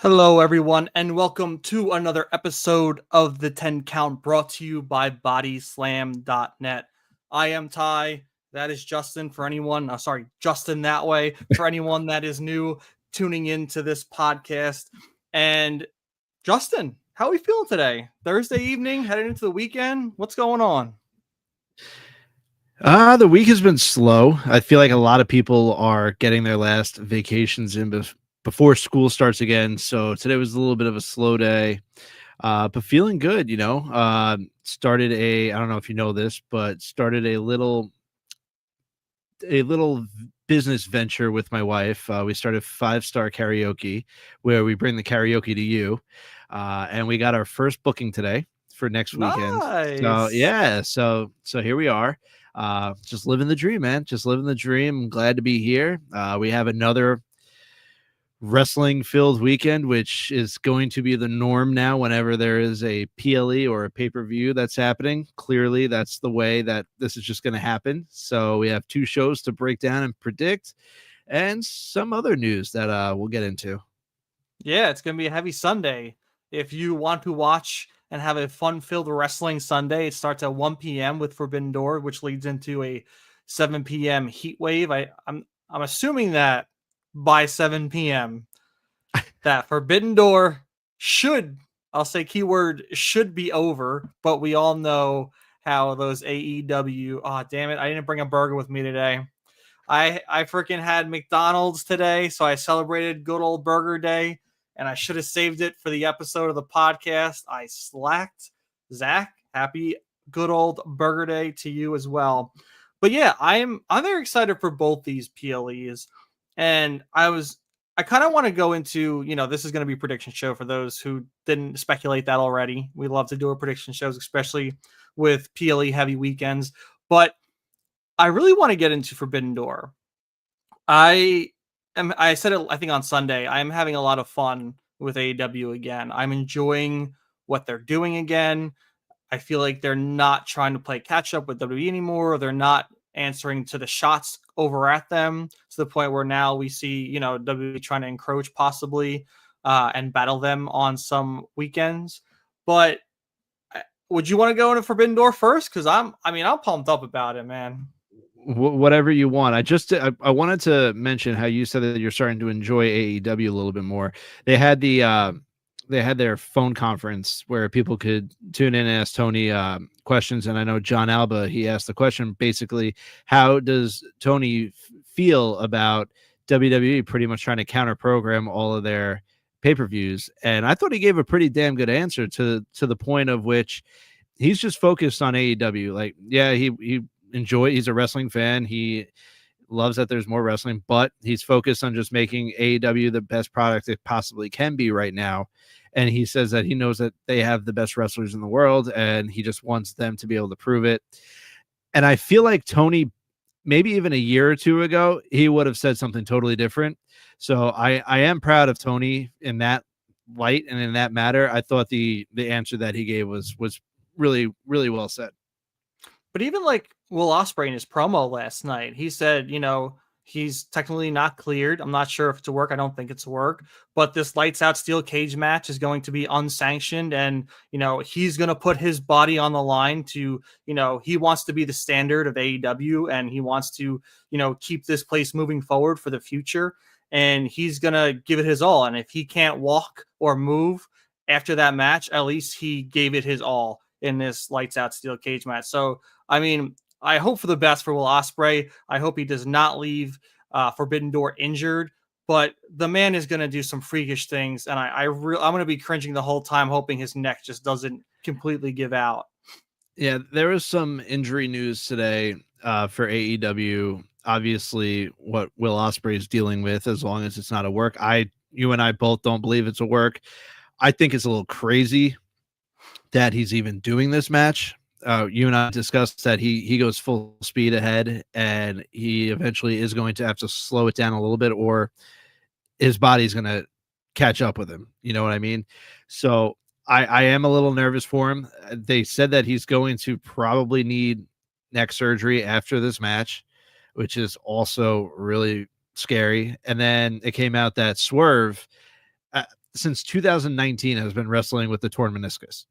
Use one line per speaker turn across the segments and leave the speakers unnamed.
Hello, everyone, and welcome to another episode of the 10 Count brought to you by BodySlamNet. I am Ty. That is Justin for anyone. Justin that way for anyone that is new tuning into this podcast. And Justin, how are we feeling today? Thursday evening, heading into the weekend. What's going on?
The week has been slow. I feel like a lot of people are getting their last vacations in before school starts again. So today was a little bit of a slow day, but feeling good, started I don't know if you know this, but started a little business venture with my wife. We started 5-star karaoke where we bring the karaoke to you. And we got our first booking today for next weekend. So
Nice.
yeah, so here we are. Just living the dream, man. Just living the dream. I'm glad to be here. We have another wrestling filled weekend, which is going to be the norm now whenever there is a PLE or a pay-per-view that's happening. Clearly that's the way that this is just going to happen. So we have 2 shows to break down and predict, and some other news that we'll get into.
Yeah, it's going to be a heavy Sunday. If you want to watch and have a fun-filled wrestling Sunday, it starts at 1 p.m. with Forbidden Door, which leads into a 7 p.m. Heatwave. I'm assuming that by 7 p.m. that Forbidden Door should, I'll say keyword, should be over, but we all know how those AEW, oh, damn it, I didn't bring a burger with me today. I freaking had McDonald's today, so I celebrated good old Burger Day, and I should have saved it for the episode of the podcast. I slacked. Zach, happy good old Burger Day to you as well. But yeah, I'm very excited for both these PLEs, and I kind of want to go into, this is going to be a prediction show for those who didn't speculate that already. We love to do our prediction shows, especially with PLE heavy weekends, but I really want to get into Forbidden Door. I said it, I think, on Sunday. I'm having a lot of fun with AEW again. I'm enjoying what they're doing again. I feel like they're not trying to play catch up with WWE anymore. They're not answering to the shots over at them to the point where now we see, WWE trying to encroach possibly and battle them on some weekends. But would you want to go into Forbidden Door first? Because I'm pumped up about it, man.
Whatever you want. I wanted to mention how you said that you're starting to enjoy AEW a little bit more. They had their phone conference where people could tune in and ask Tony questions. And I know John Alba, he asked the question, basically, how does Tony feel about WWE pretty much trying to counter program all of their pay-per-views? And I thought he gave a pretty damn good answer to the point of which he's just focused on AEW. Like, yeah, he's a wrestling fan. He loves that there's more wrestling, but he's focused on just making AEW the best product it possibly can be right now. And he says that he knows that they have the best wrestlers in the world, and he just wants them to be able to prove it. And I feel like Tony, maybe even a year or 2 ago, he would have said something totally different. So I am proud of Tony in that light and in that matter. I thought the answer that he gave was really, really well said.
But even like Will Ospreay in his promo last night, he said, he's technically not cleared. I'm not sure if it's a work. I don't think it's a work. But this lights out steel cage match is going to be unsanctioned. And, he's going to put his body on the line to, he wants to be the standard of AEW, and he wants to, keep this place moving forward for the future. And he's going to give it his all. And if he can't walk or move after that match, at least he gave it his all in this lights out steel cage match. So, I hope for the best for Will Ospreay. I hope he does not leave Forbidden Door injured, but the man is going to do some freakish things, and I'm going to be cringing the whole time, hoping his neck just doesn't completely give out.
Yeah, there was some injury news today for AEW. Obviously, what Will Ospreay is dealing with, as long as it's not a work. You and I both don't believe it's a work. I think it's a little crazy that he's even doing this match. You and I discussed that he goes full speed ahead, and he eventually is going to have to slow it down a little bit, or his body's going to catch up with him. You know what I mean? So I am a little nervous for him. They said that he's going to probably need neck surgery after this match, which is also really scary. And then it came out that Swerve, since 2019 has been wrestling with the torn meniscus.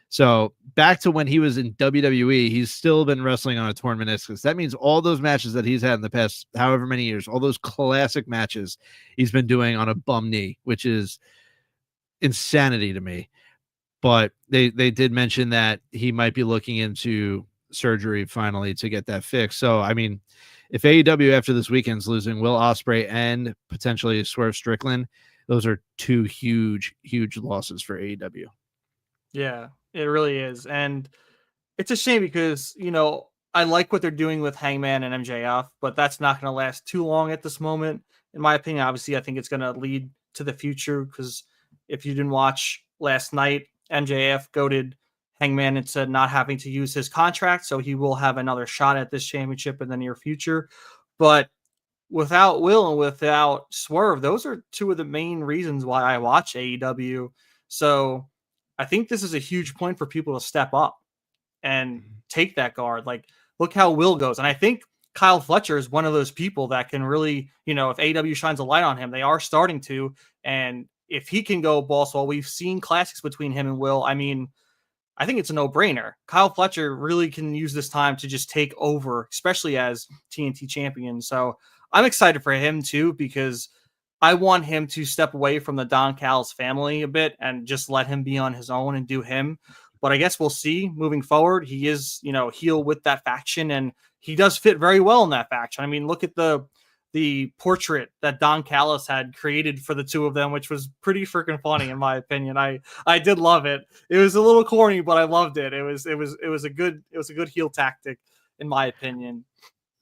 So back to when he was in WWE, he's still been wrestling on a torn meniscus. That means all those matches that he's had in the past however many years, all those classic matches he's been doing on a bum knee, which is insanity to me. But they did mention that he might be looking into surgery finally to get that fixed. So, I mean, if AEW after this weekend's losing Will Ospreay and potentially Swerve Strickland, those are two huge losses for AEW.
Yeah, it really is. And it's a shame because, I like what they're doing with Hangman and MJF, but that's not going to last too long at this moment. In my opinion, obviously, I think it's going to lead to the future because if you didn't watch last night, MJF goaded Hangman into not having to use his contract, so he will have another shot at this championship in the near future. But without Will and without Swerve, those are two of the main reasons why I watch AEW. So I think this is a huge point for people to step up and take that guard. Like, look how Will goes. And I think Kyle Fletcher is one of those people that can really, if AEW shines a light on him, they are starting to. And if he can go balls, well, we've seen classics between him and Will. I mean, I think it's a no-brainer. Kyle Fletcher really can use this time to just take over, especially as TNT champion. So I'm excited for him too, because I want him to step away from the Don Callis family a bit and just let him be on his own and do him. But I guess we'll see moving forward. He is, heel with that faction, and he does fit very well in that faction. I mean, look at the portrait that Don Callis had created for the two of them, which was pretty freaking funny in my opinion. I did love it. It was a little corny, but I loved it. It was a good heel tactic in my opinion.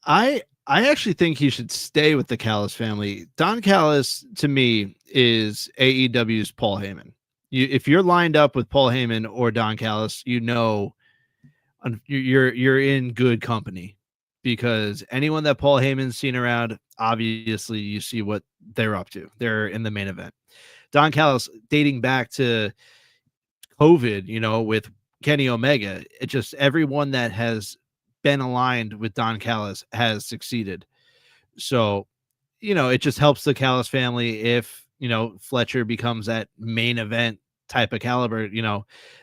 I actually think he should stay with the Callis family. Don Callis to me is AEW's Paul Heyman. If you're lined up with Paul Heyman or Don Callis, you're in good company, because anyone that Paul Heyman's seen around, obviously you see what they're up to. They're in the main event. Don Callis, dating back to COVID, with Kenny Omega, it just everyone that has been aligned with Don Callis has succeeded. So, it just helps the Callis family if Fletcher becomes that main event type of caliber,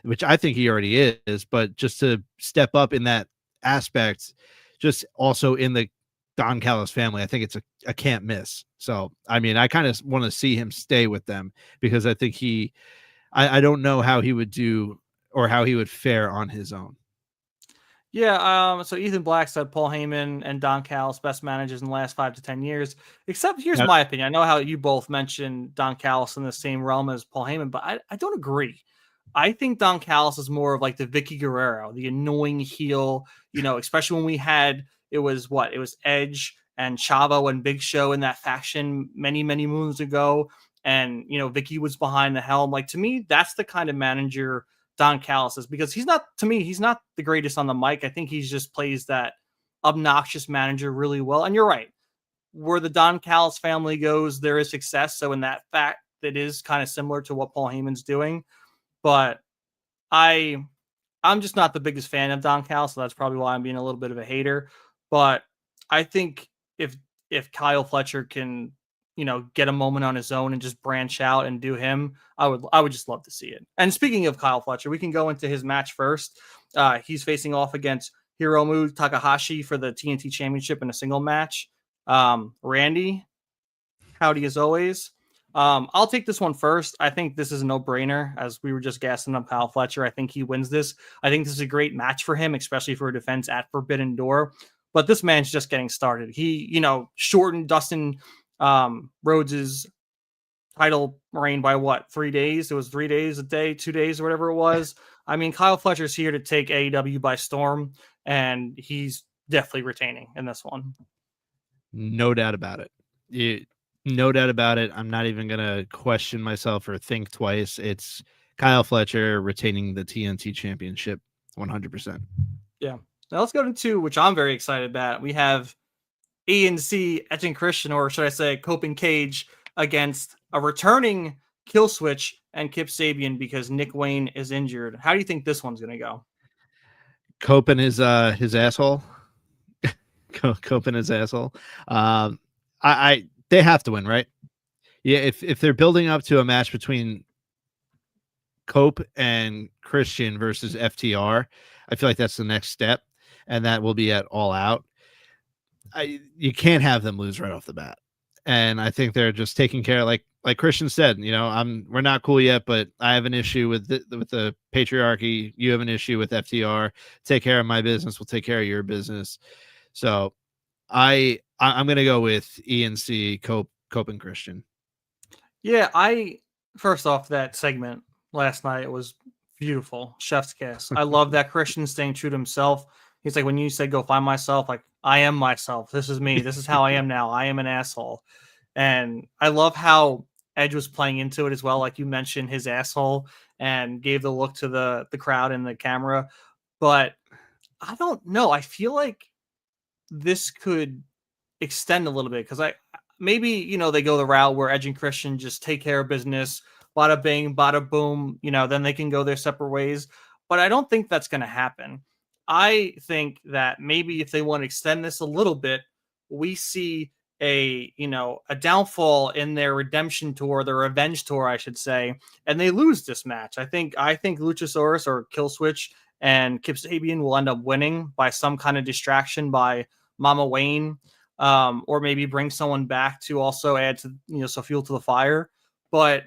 which I think he already is, but just to step up in that aspect, just also in the Don Callis family, I think it's a can't miss. So, I mean, I kind of want to see him stay with them, because I think I don't know how he would do or how he would fare on his own.
Yeah, so Ethan Black said Paul Heyman and Don Callis best managers in the last 5 to 10 years. Except here's my opinion. I know how you both mentioned Don Callis in the same realm as Paul Heyman, but I don't agree. I think Don Callis is more of like the Vicky Guerrero, the annoying heel, especially when it was Edge and Chavo and Big Show in that faction many, many moons ago. And, Vicky was behind the helm. Like, to me, that's the kind of manager Don Callis is, because he's not the greatest on the mic. I think he just plays that obnoxious manager really well. And you're right, where the Don Callis family goes, there is success. So in that fact, that is kind of similar to what Paul Heyman's doing. But I'm just not the biggest fan of Don Callis, so that's probably why I'm being a little bit of a hater. But I think if Kyle Fletcher can get a moment on his own and just branch out and do him, I would just love to see it. And speaking of Kyle Fletcher, we can go into his match first. He's facing off against Hiromu Takahashi for the TNT Championship in a single match. Randy, howdy as always. I'll take this one first. I think this is a no-brainer, as we were just gassing up Kyle Fletcher. I think he wins this. I think this is a great match for him, especially for a defense at Forbidden Door. But this man's just getting started. He, shortened Dustin Rhodes's title reign by 3 days? It was 3 days, a day, 2 days, or whatever it was. I mean, Kyle Fletcher's here to take AEW by storm, and he's definitely retaining in this one.
No doubt about it. No doubt about it. I'm not even going to question myself or think twice. It's Kyle Fletcher retaining the TNT Championship 100%.
Yeah. Now let's go into, which I'm very excited about. We have ANC Edge and Christian, or should I say Cope and Cage, against a returning Killswitch and Kip Sabian, because Nick Wayne is injured. How do you think this one's going to go?
Cope and his asshole. Cope and his asshole. They have to win, right? Yeah, if they're building up to a match between Cope and Christian versus FTR, I feel like that's the next step, and that will be at All Out. You can't have them lose right off the bat, and I think they're just taking care of, like Christian said, we're not cool yet, but I have an issue with the patriarchy. You have an issue with FTR. Take care of my business. We'll take care of your business. So I'm gonna go with ENC, Cope and Christian.
Yeah, first off, that segment last night was beautiful. Chef's kiss. I love that Christian staying true to himself. He's like, when you said go find myself, like, I am myself. This is me. This is how I am now. I am an asshole. And I love how Edge was playing into it as well. Like you mentioned, his asshole, and gave the look to the crowd and the camera. But I don't know. I feel like this could extend a little bit, because maybe they go the route where Edge and Christian just take care of business, bada bing, bada boom, then they can go their separate ways. But I don't think that's going to happen. I think that maybe if they want to extend this a little bit, we see a downfall in their redemption tour, their revenge tour, I should say, and they lose this match. I think Luchasaurus or Killswitch and Kip Sabian will end up winning by some kind of distraction by Mama Wayne, or maybe bring someone back to also add to, so fuel to the fire. But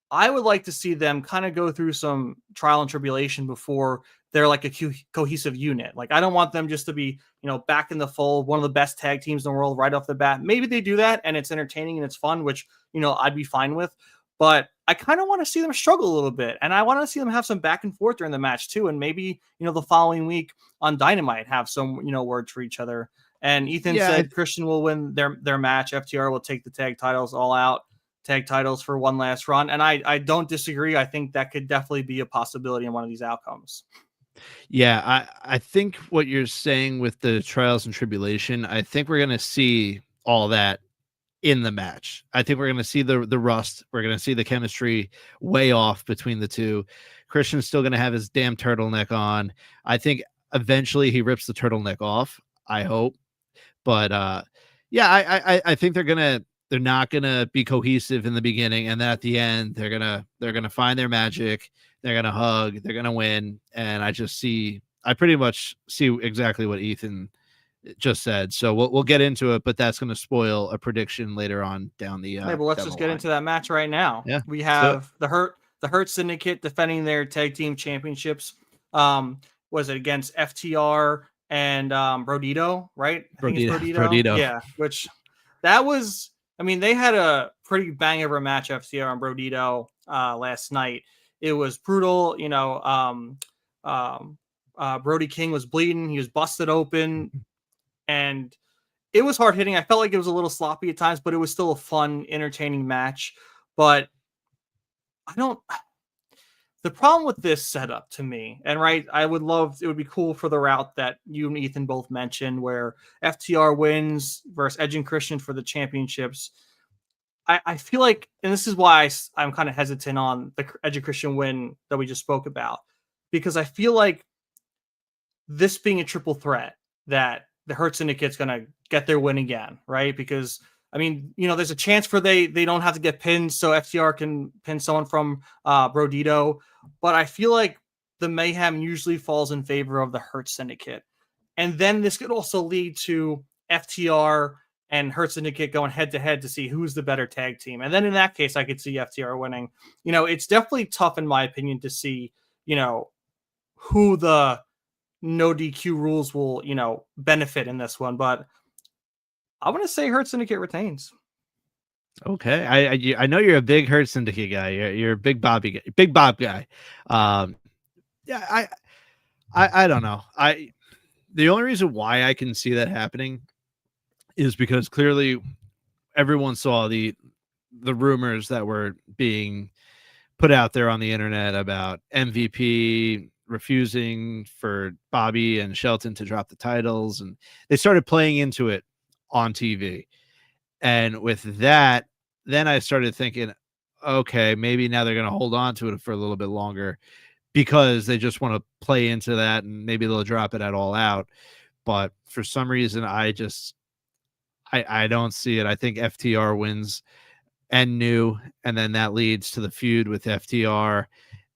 I would like to see them kind of go through some trial and tribulation before they're like a cohesive unit. Like, I don't want them just to be, back in the fold, one of the best tag teams in the world right off the bat. Maybe they do that and it's entertaining and it's fun, which, I'd be fine with. But I kind of want to see them struggle a little bit. And I want to see them have some back and forth during the match too. And maybe, the following week on Dynamite have some, words for each other. And Ethan said Christian will win their match. FTR will take the tag titles, All Out tag titles, for one last run. And I don't disagree. I think that could definitely be a possibility in one of these outcomes.
Yeah, I think what you're saying with the trials and tribulation, I think we're going to see all that in the match. I think we're going to see the rust. We're going to see the chemistry way off between the two. Christian's still going to have his damn turtleneck on. I think eventually he rips the turtleneck off. I hope. But I think they're not gonna be cohesive in the beginning, and then at the end they're gonna find their magic. They're gonna hug. They're gonna win. And I pretty much see exactly what Ethan just said. So we'll get into it, but that's gonna spoil a prediction later on down the.
But let's just get into that match right now.
Yeah,
we have the Hurt Syndicate defending their tag team championships. Was it against FTR and Brodito, right? I think it's Brodito. Yeah, which that was, they had a pretty bang of a match, FTR and Brodito, last night. It was brutal. Brody King was bleeding. He was busted open, and it was hard hitting. I felt like it was a little sloppy at times, but it was still a fun, entertaining match. But the problem with this setup, to me, and it would be cool for the route that you and Ethan both mentioned, where FTR wins versus Edge and Christian for the championships. I feel like, and this is why I'm kind of hesitant on the Edge and Christian win that we just spoke about, because I feel like this being a triple threat, that the Hurt Syndicate's going to get their win again, right? Because there's a chance for they don't have to get pinned, so FTR can pin someone from Brodito. But I feel like the mayhem usually falls in favor of the Hurt Syndicate. And then this could also lead to FTR and Hurt Syndicate going head to head to see who's the better tag team. And then in that case, I could see FTR winning. It's definitely tough, in my opinion, to see, who the no DQ rules will, benefit in this one. But I want to say Hurt Syndicate retains.
Okay, I know you're a big Hurt Syndicate guy. You're a big Bob guy. Yeah, I don't know. The only reason why I can see that happening is because clearly everyone saw the rumors that were being put out there on the internet about MVP refusing for Bobby and Shelton to drop the titles, and they started playing into it on TV. And with that, then I started thinking, okay, maybe now they're going to hold on to it for a little bit longer because they just want to play into that, and maybe they'll drop it at All Out. But for some reason, I don't see it. I think FTR wins and new, and then that leads to the feud with FTR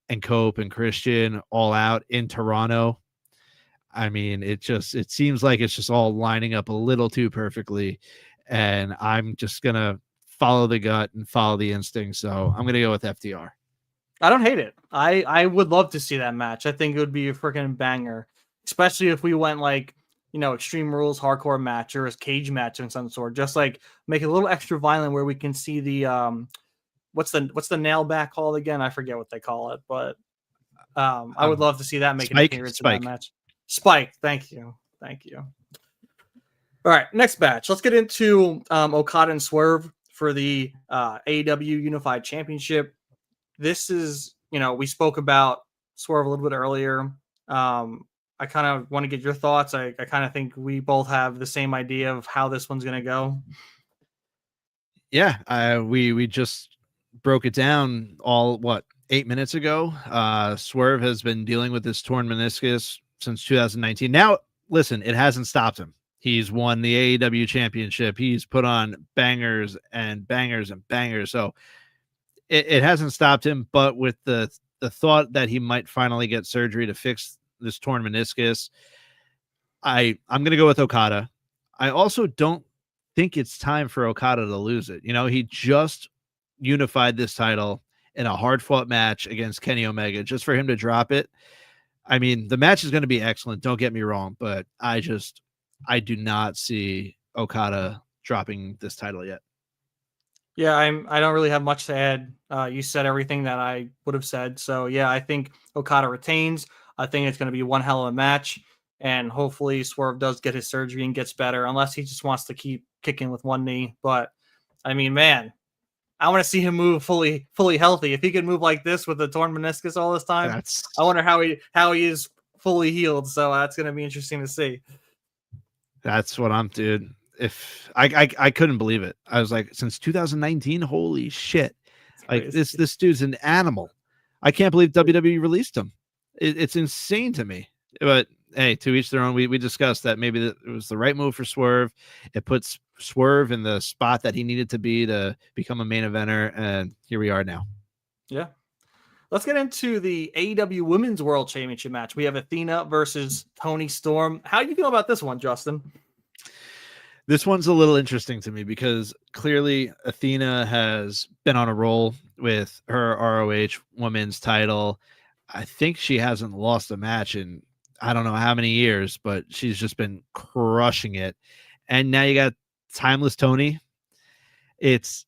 and Cope and Christian all out in Toronto. I mean, it seems like it's just all lining up a little too perfectly, and I'm just gonna follow the gut and follow the instinct. So I'm gonna go with FTR.
I don't hate it. I would love to see that match. I think it would be a freaking banger, especially if we went like, Extreme Rules hardcore match or a cage match of some sort. Just like make it a little extra violent where we can see the what's the nail back called again? I forget what they call it, but I would love to see that make an appearance in that match. Spike, thank you. All right, next match. Let's get into Okada and Swerve for the AEW Unified Championship. This is, we spoke about Swerve a little bit earlier. I kind of want to get your thoughts. I kind of think we both have the same idea of how this one's going to go.
Yeah, we just broke it down 8 minutes ago. Swerve has been dealing with this torn meniscus since 2019. Now, listen, it hasn't stopped him. He's won the AEW championship. He's put on bangers and bangers and bangers. So it hasn't stopped him, but with the thought that he might finally get surgery to fix this torn meniscus, I'm going to go with Okada. I also don't think it's time for Okada to lose it. He just unified this title in a hard-fought match against Kenny Omega. Just for him to drop it, I mean, the match is going to be excellent, don't get me wrong, but I do not see Okada dropping this title yet.
Yeah, I don't really have much to add. You said everything that I would have said. So yeah, I think Okada retains. I think it's going to be one hell of a match, and hopefully Swerve does get his surgery and gets better, unless he just wants to keep kicking with one knee. But I mean, man, I want to see him move fully healthy. If he can move like this with a torn meniscus all this time, I wonder how he is fully healed. So that's going to be interesting to see.
That's what I'm, dude. If I couldn't believe it. I was like, since 2019, holy shit! Like this dude's an animal. I can't believe WWE released him. It's insane to me. But hey, to each their own. We discussed that maybe it was the right move for Swerve. It puts Swerve in the spot that he needed to be to become a main eventer, and here we are now.
Yeah. Let's get into the AEW Women's World Championship match. We have Athena versus Toni Storm. How do you feel about this one, Justin?
This one's a little interesting to me because clearly Athena has been on a roll with her ROH women's title. I think she hasn't lost a match in I don't know how many years, but she's just been crushing it. And now you got Timeless Toni. If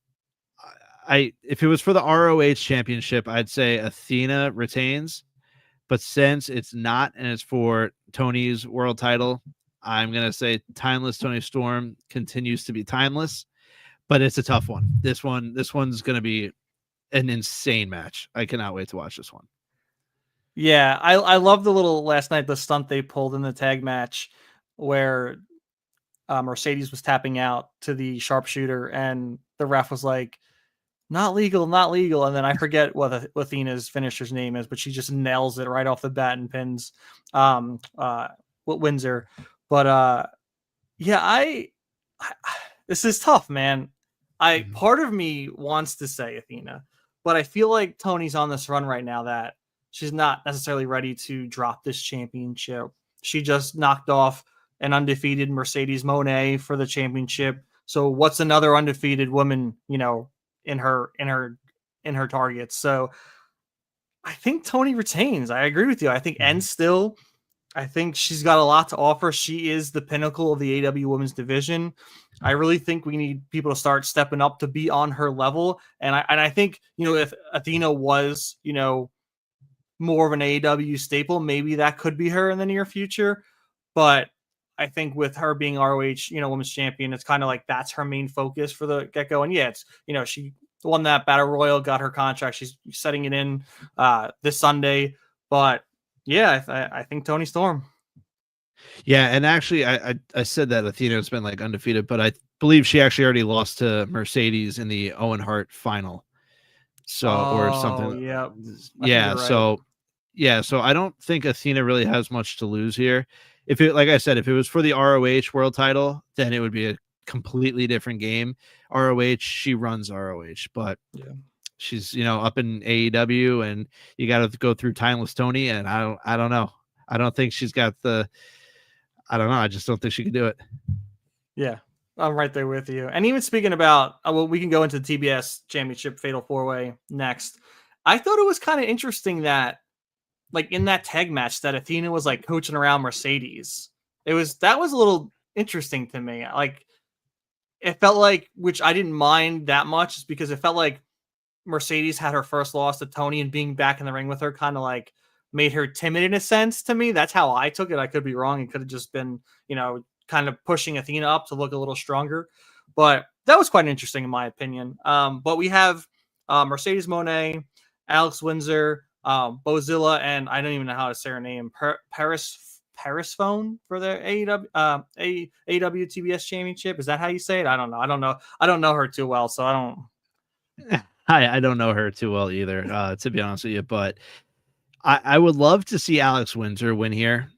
it was for the ROH championship, I'd say Athena retains. But since it's not and it's for Tony's world title, I'm going to say Timeless Toni Storm continues to be timeless, but it's a tough one. This one's going to be an insane match. I cannot wait to watch this one.
Yeah, I love the stunt they pulled in the tag match where Mercedes was tapping out to the sharpshooter and the ref was like, not legal. And then I forget what Athena's finisher's name is, but she just nails it right off the bat and pins Windsor. But yeah, this is tough, man. Part of me wants to say Athena, but I feel like Tony's on this run right now that she's not necessarily ready to drop this championship. She just knocked off an undefeated Mercedes Moné for the championship. So what's another undefeated woman, in her targets? So I think Toni retains. I agree with you. I think I think she's got a lot to offer. She is the pinnacle of the AEW women's division. I really think we need people to start stepping up to be on her level. And I think, if Athena was, more of an AEW staple, maybe that could be her in the near future. But I think with her being ROH, women's champion, it's kind of like that's her main focus for the get-go. And yeah, it's, she won that Battle Royal, got her contract. She's setting it in this Sunday. But yeah, I think Toni Storm.
Yeah, and actually, I said that Athena's been like undefeated, but I believe she actually already lost to Mercedes in the Owen Hart final. So or something.
Yeah.
Yeah. Right. So I don't think Athena really has much to lose here. If it, like I said, if it was for the ROH world title, then it would be a completely different game. ROH, she runs ROH, but she's, you know, up in AEW, and you got to go through Timeless Tony, and I don't know. I don't think she's got the. I don't know. I just don't think she can do it.
Yeah, I'm right there with you. And even speaking about, well, we can go into the TBS Championship Fatal 4-Way next. I thought it was kind of interesting that, like, in that tag match, that Athena was like coaching around Mercedes. That was a little interesting to me. Like, it felt like, which I didn't mind that much, is because it felt like Mercedes had her first loss to Tony, and being back in the ring with her kind of like made her timid in a sense to me. That's how I took it. I could be wrong. It could have just been, you know, kind of pushing Athena up to look a little stronger. But that was quite interesting in my opinion. But we have Mercedes Moné, Alex Windsor, Bozilla, and I don't even know how to say her name, Paris Phone for the AEW TBS Championship. Is that how you say it? I don't know. I don't know her too well, so I don't.
I don't know her too well either, to be honest with you, but I would love to see Alex Windsor win here.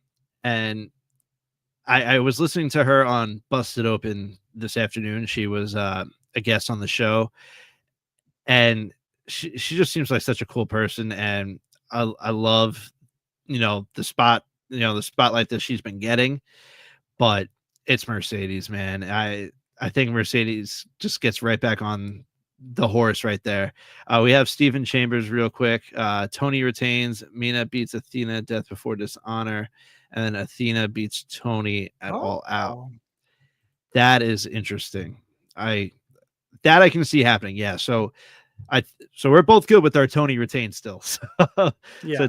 And I was listening to her on Busted Open this afternoon. She was a guest on the show, and she just seems like such a cool person. And I love, you know, the spotlight that she's been getting, but it's Mercedes, man. I think Mercedes just gets right back on the horse right there. We have Stephen Chambers real quick. Tony retains. Mina beats Athena Death Before Dishonor, and then Athena beats Tony at All Out. That is interesting. I can see happening. Yeah. So we're both good with our Tony retain still. So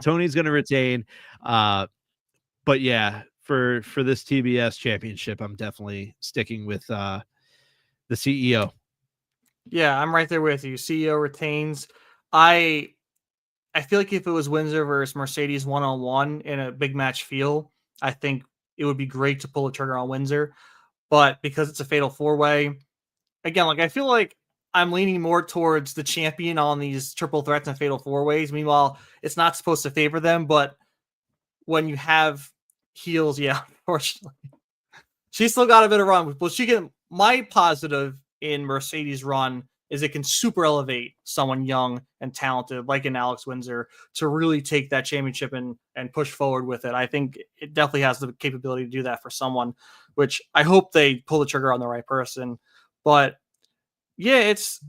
Tony's going to retain. But yeah, for this TBS championship, I'm definitely sticking with the CEO.
Yeah, I'm right there with you. CEO retains. I feel like if it was Windsor versus Mercedes 1-on-1 in a big match feel, I think it would be great to pull the trigger on Windsor. But because it's a fatal 4-way, again, like, I feel like I'm leaning more towards the champion on these triple threats and fatal 4-ways. Meanwhile, it's not supposed to favor them, but when you have heels, yeah, unfortunately, she's still got a bit of run. But my positive in Mercedes' run is it can super elevate someone young and talented like an Alex Windsor to really take that championship and push forward with it. I think it definitely has the capability to do that for someone, which I hope they pull the trigger on the right person. But yeah, it's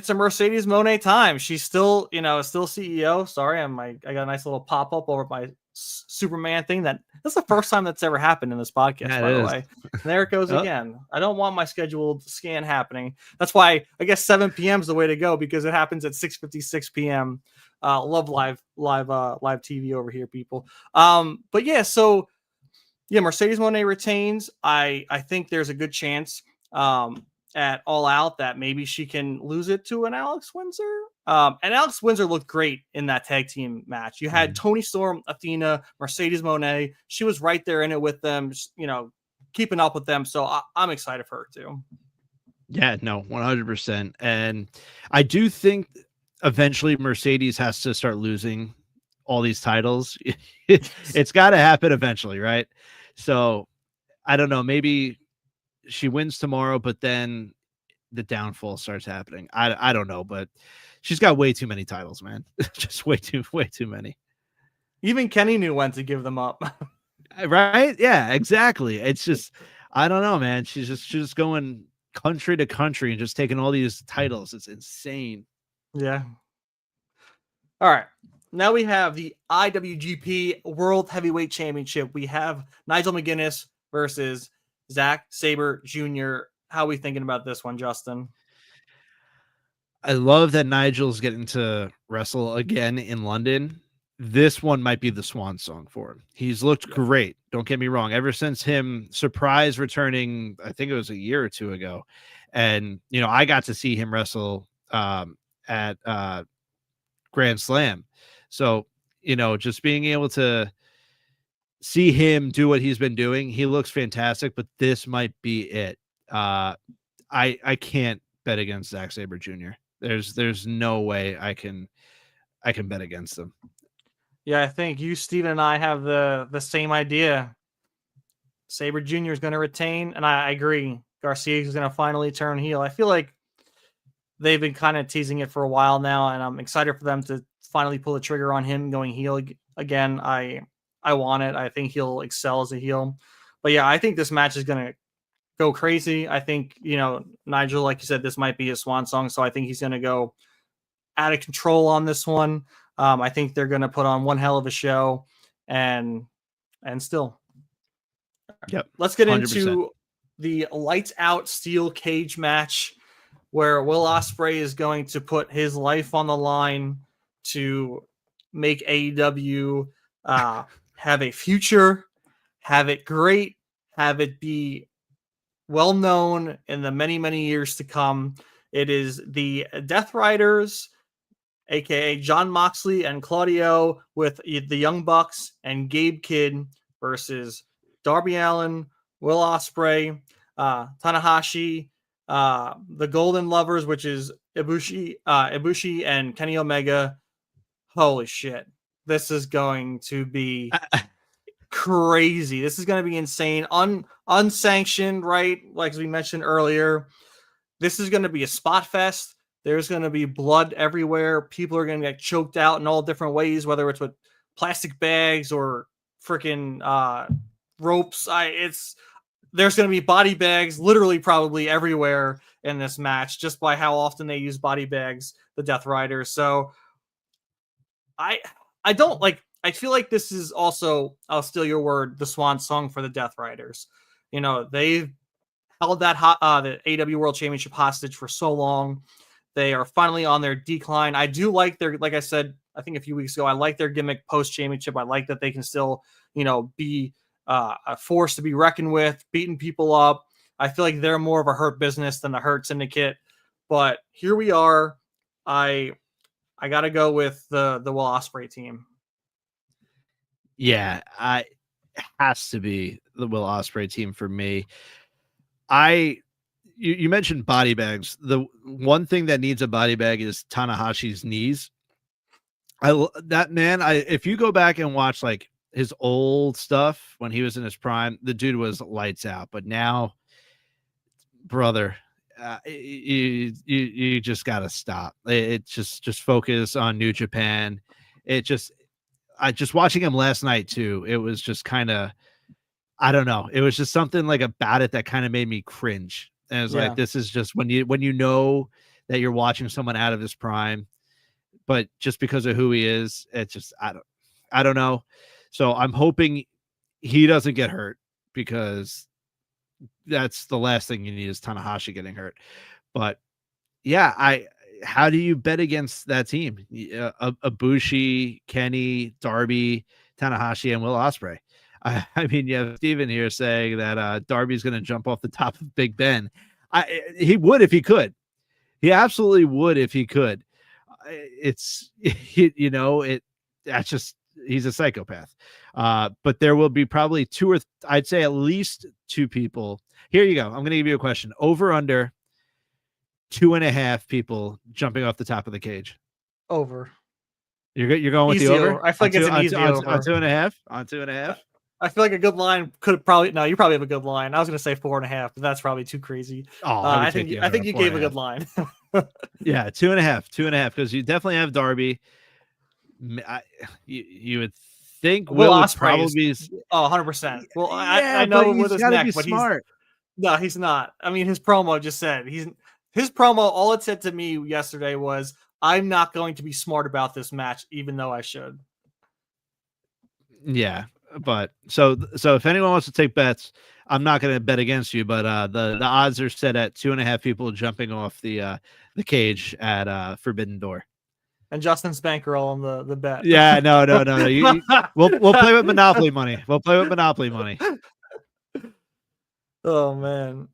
a Mercedes Moné time. She's still, still CEO. Sorry, I got a nice little pop up over my Superman thing. That's the first time that's ever happened in this podcast, by the way. And there it goes again. I don't want my scheduled scan happening. That's why I guess 7 p.m. is the way to go, because it happens at 6:56 p.m. Love live TV over here, people. But yeah, so yeah, Mercedes Moné retains. I think there's a good chance at All Out that maybe she can lose it to an Alex Windsor. And Alex Windsor looked great in that tag team match. You had Toni Storm, Athena, Mercedes Moné. She was right there in it with them, keeping up with them. So I'm excited for her too.
Yeah, no, 100%. And I do think eventually Mercedes has to start losing all these titles. It's got to happen eventually, right? So I don't know, maybe she wins tomorrow, but then the downfall starts happening. I don't know, but she's got way too many titles, man. Just way too many.
Even Kenny knew when to give them up.
Right? Yeah, exactly. It's just, I don't know, man. She's just going country to country and just taking all these titles. It's insane.
Yeah. All right. Now we have the IWGP World Heavyweight Championship. We have Nigel McGuinness versus Zack Sabre Jr. How are we thinking about this one, Justin?
I love that Nigel's getting to wrestle again in London. This one might be the swan song for him. He's looked great. Don't get me wrong. Ever since him surprise returning, I think it was a year or two ago. And, I got to see him wrestle at Grand Slam. So, just being able to see him do what he's been doing, he looks fantastic, but this might be it. I can't bet against Zack Sabre Jr. There's no way I can bet against him.
Yeah, I think you, Steven, and I have the same idea. Sabre Jr. is going to retain, and I agree. Garcia is going to finally turn heel. I feel like they've been kind of teasing it for a while now, and I'm excited for them to finally pull the trigger on him going heel again. I want it. I think he'll excel as a heel. But yeah, I think this match is going to go crazy. I think, Nigel, like you said, this might be a swan song, so I think he's going to go out of control on this one. I think they're going to put on one hell of a show, and still.
Yep.
Let's get
100%.
into the lights out steel cage match, where Will Ospreay is going to put his life on the line to make AEW have a future, have it great, have it be well known in the many, many years to come. It is the Death Riders, aka Jon Moxley and Claudio, with the Young Bucks and Gabe Kidd versus Darby Allin, Will Ospreay, Tanahashi, the Golden Lovers, which is Ibushi and Kenny Omega. Holy shit. This is going to be crazy. This is going to be insane. Unsanctioned, right? Like we mentioned earlier. This is going to be a spot fest. There's going to be blood everywhere. People are going to get choked out in all different ways, whether it's with plastic bags or freaking ropes. There's going to be body bags literally probably everywhere in this match, just by how often they use body bags, the Death Riders. So I feel like this is also, I'll steal your word, the swan song for the Death Riders. They've held that the AEW World Championship hostage for so long. They are finally on their decline. I do like like I said, I think a few weeks ago, I like their gimmick post-championship. I like that they can still, be a force to be reckoned with, beating people up. I feel like they're more of a hurt business than the Hurt Syndicate. But here we are. I got to go with the Will Ospreay team.
Yeah, it has to be the Will Ospreay team for me. You mentioned body bags. The one thing that needs a body bag is Tanahashi's knees. If you go back and watch like his old stuff when he was in his prime, the dude was lights out. But now, brother, you just gotta stop. It's just focus on New Japan. I just watching him last night too. It was just kind of, I don't know. It was just something like about it that kind of made me cringe. And it's like, this is just when you know that you're watching someone out of his prime, but just because of who he is, it's just, I don't know. So I'm hoping he doesn't get hurt, because that's the last thing you need is Tanahashi getting hurt. But yeah, how do you bet against that team? Ibushi, Kenny, Darby, Tanahashi, and Will Ospreay. I mean, you have Steven here saying that Darby's going to jump off the top of Big Ben. He would if he could. He absolutely would if he could. That's just, he's a psychopath. But there will be probably I'd say at least two people. Here you go. I'm going to give you a question. Over, under 2.5 people jumping off the top of the cage.
Over.
You're going with
easy
the over?
I feel like it's an easy over.
On 2.5? On 2.5?
I feel like a good line you probably have a good line. I was going to say 4.5, but that's probably too crazy. I think you gave a good line.
Yeah, 2.5, because you definitely have Darby. You would think Will would probably be
100%. Well, I know with his neck, but
smart.
He's not. I mean, his promo just said his promo. All it said to me yesterday was, "I'm not going to be smart about this match, even though I should."
Yeah, but so if anyone wants to take bets, I'm not going to bet against you, but the odds are set at 2.5 people jumping off the cage at Forbidden Door.
And Justin's bankroll on the bet.
Yeah, no. We'll play with Monopoly money.
Oh man.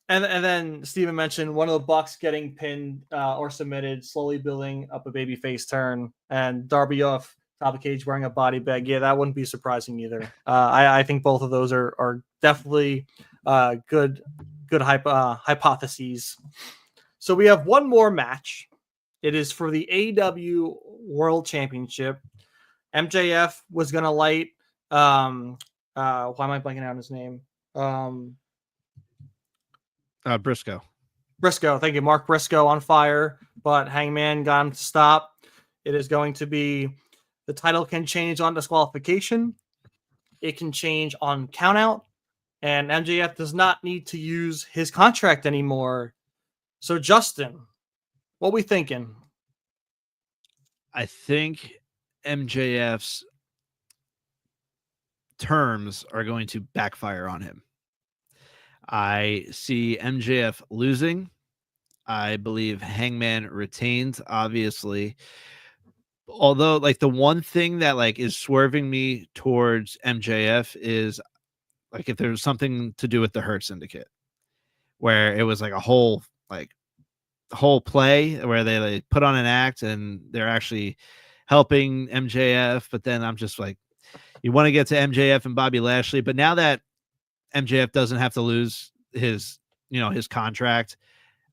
And then Steven mentioned one of the Bucks getting pinned or submitted, slowly building up a babyface turn, and Darby off top of cage wearing a body bag. Yeah, that wouldn't be surprising either. I think both of those are definitely good hypotheses. So we have one more match. It is for the AEW World Championship. MJF was going to light. Why am I blanking out his name?
Briscoe.
Briscoe, thank you. Mark Briscoe on fire, but Hangman got him to stop. It is going to be the title can change on disqualification. It can change on countout. And MJF does not need to use his contract anymore. So, Justin, what we thinking?
I think MJF's terms are going to backfire on him. I see MJF losing. I believe Hangman retains, obviously. Although, like, the one thing that like is swerving me towards MJF is like if there's something to do with the Hurt Syndicate, where it was like a whole play where they like, put on an act and they're actually helping MJF. But then I'm just like, you want to get to MJF and Bobby Lashley, but now that MJF doesn't have to lose his contract,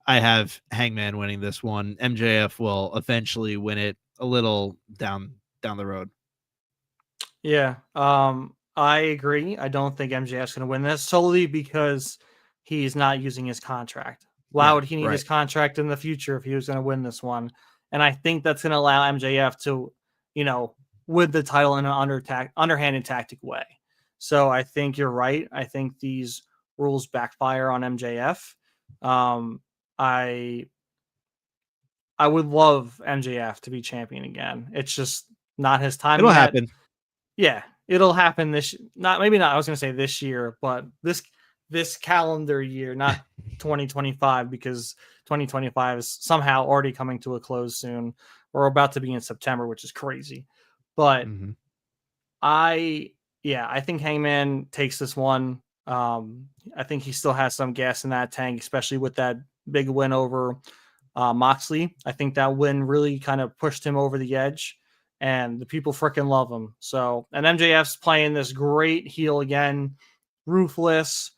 I have Hangman winning this one. MJF will eventually win it a little down the road.
Yeah, I agree. I don't think MJF's going to win this solely because he's not using his contract. Why would he need his contract in the future if he was going to win this one? And I think that's going to allow MJF to, win the title in an underhanded tactic way. So I think you're right. I think these rules backfire on MJF. I would love MJF to be champion again. It's just not his time.
It'll happen.
Yeah, it'll happen this. Maybe not. I was going to say this year, but this calendar year, not 2025, because 2025 is somehow already coming to a close soon. We're about to be in September, which is crazy. But I think Hangman takes this one. I think he still has some gas in that tank, especially with that big win over Moxley. I think that win really kind of pushed him over the edge, and the people freaking love him. So, and MJF's playing this great heel again, ruthless.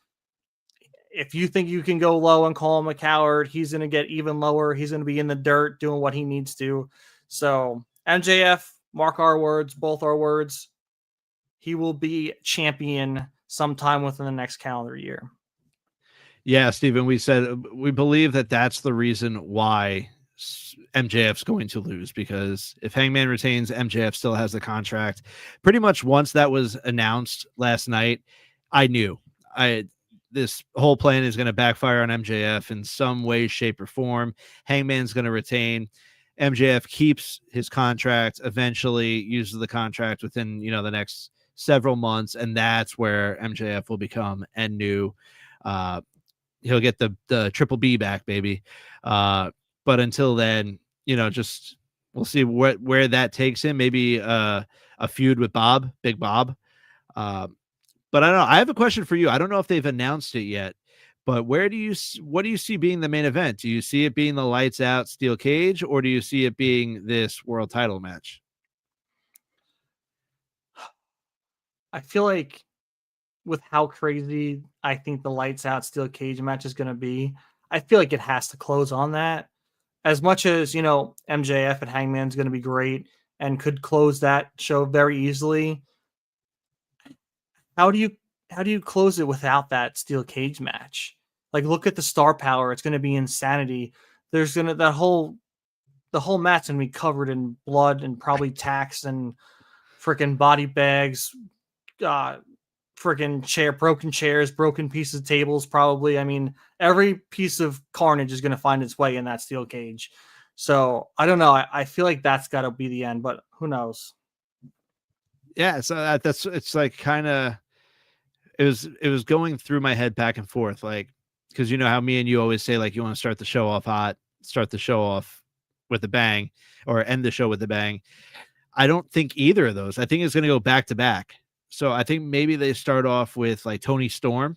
If you think you can go low and call him a coward, he's going to get even lower. He's going to be in the dirt doing what he needs to. So, MJF, mark our words, both our words, he will be champion sometime within the next calendar year.
Yeah, Steven, we said we believe that that's the reason why MJF's going to lose, because if Hangman retains, MJF still has the contract. Pretty much once that was announced last night, I knew this whole plan is going to backfire on MJF in some way, shape, or form. Hangman's going to retain. MJF keeps his contract, eventually uses the contract within, the next several months. And that's where MJF will become new. He'll get the Triple B back, baby. But until then, just we'll see where that takes him. Maybe a feud with Big Bob. But I don't know. I have a question for you. I don't know if they've announced it yet, but what do you see being the main event? Do you see it being the lights out steel cage, or do you see it being this world title match?
I feel like with how crazy I think the lights out steel cage match is going to be, I feel like it has to close on that. As much as, MJF and Hangman's going to be great and could close that show very easily, how do you close it without that steel cage match? Like, look at the star power. It's going to be insanity. There's going to the whole match going to be covered in blood and probably tacks and freaking body bags, freaking broken chairs, broken pieces of tables, probably. I mean, every piece of carnage is going to find its way in that steel cage. So I don't know. I feel like that's got to be the end, but who knows?
Yeah. So it's like kind of, it was going through my head back and forth, like, because you know how me and you always say, like, you want to start the show off hot, start the show off with a bang, or end the show with a bang. I don't think either of those. I think it's going to go back to back. So I think maybe they start off with like Tony Storm.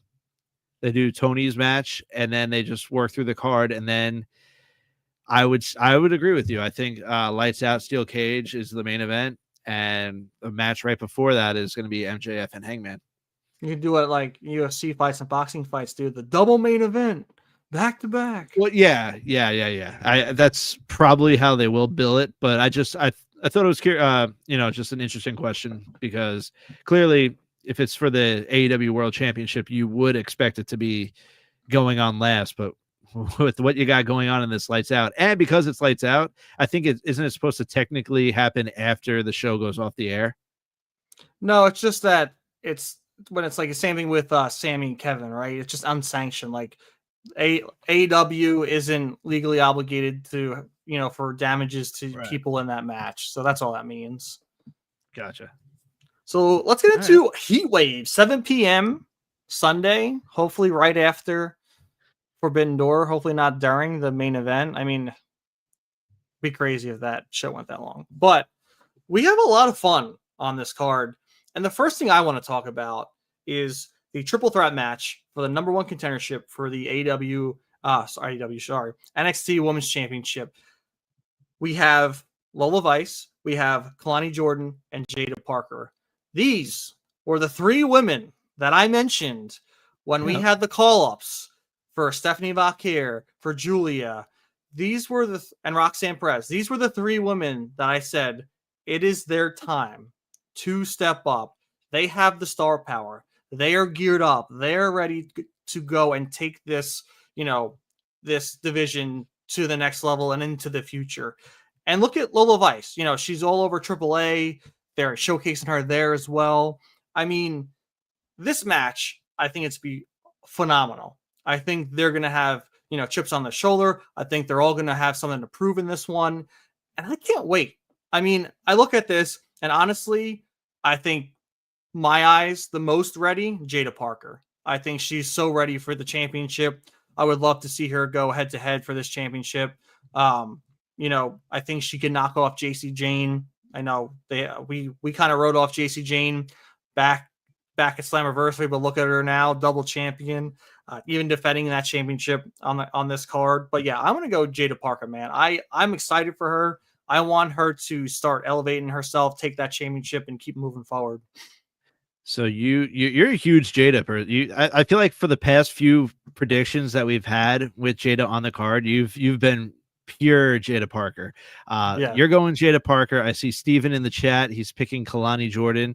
They do Tony's match, and then they just work through the card. And then I would agree with you. I think lights out steel cage is the main event, and the match right before that is going to be MJF and Hangman.
You can do it like UFC fights and boxing fights, dude. The double main event, back to back.
Well, yeah. That's probably how they will bill it. But I thought it was, just an interesting question, because clearly, if it's for the AEW World Championship, you would expect it to be going on last, but with what you got going on in this Lights Out, and because it's Lights Out, I think isn't it supposed to technically happen after the show goes off the air?
No, it's just that it's when it's like the same thing with Sammy and Kevin, right? It's just unsanctioned. Like AEW isn't legally obligated to, for damages to people in that match. So that's all that means.
Gotcha.
So let's get into Heatwave, 7 p.m. Sunday, hopefully right after Forbidden Door, hopefully not during the main event. I mean, it'd be crazy if that show went that long. But we have a lot of fun on this card. And the first thing I want to talk about is the triple threat match for the number one contendership for the NXT Women's Championship. We have Lola Vice, we have Kalani Jordan, and Jada Parker. These were the three women that I mentioned when we had the call-ups for Stephanie Vaquer, for Julia. These were and Roxanne Perez. These were the three women that I said, it is their time to step up. They have the star power. They are geared up. They're ready to go and take this, this division to the next level and into the future. And look at Lola Vice. She's all over AAA. They're showcasing her there as well. I mean, this match, I think it's be phenomenal. I think they're going to have, chips on the shoulder. I think they're all going to have something to prove in this one. And I can't wait. I mean, I look at this and honestly, I think my eyes the most ready, Jada Parker. I think she's so ready for the championship. I would love to see her go head to head for this championship. I think she can knock off JC Jane. I know we kind of wrote off JC Jane back at Slammiversary, but look at her now, double champion, even defending that championship on this card. But yeah, I'm gonna go Jada Parker, man. I'm excited for her. I want her to start elevating herself, take that championship, and keep moving forward.
So you're a huge Jada person. I feel like for the past few predictions that we've had with Jada on the card, you've been pure Jada Parker. You're going Jada Parker. I see Steven in the chat. He's picking Kalani Jordan.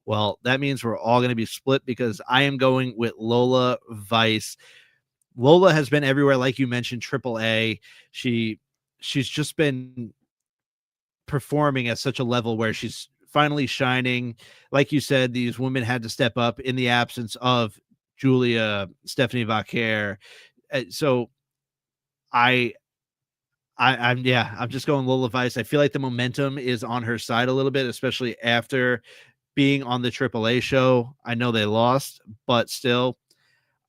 Well, that means we're all going to be split because I am going with Lola Vice. Lola has been everywhere, like you mentioned, AAA. She's just been performing at such a level where she's finally shining. Like you said, these women had to step up in the absence of Julia, Stephanie Vaquer. So I'm just going Lola Vice. I feel like the momentum is on her side a little bit, especially after being on the AAA show. I know they lost, but still,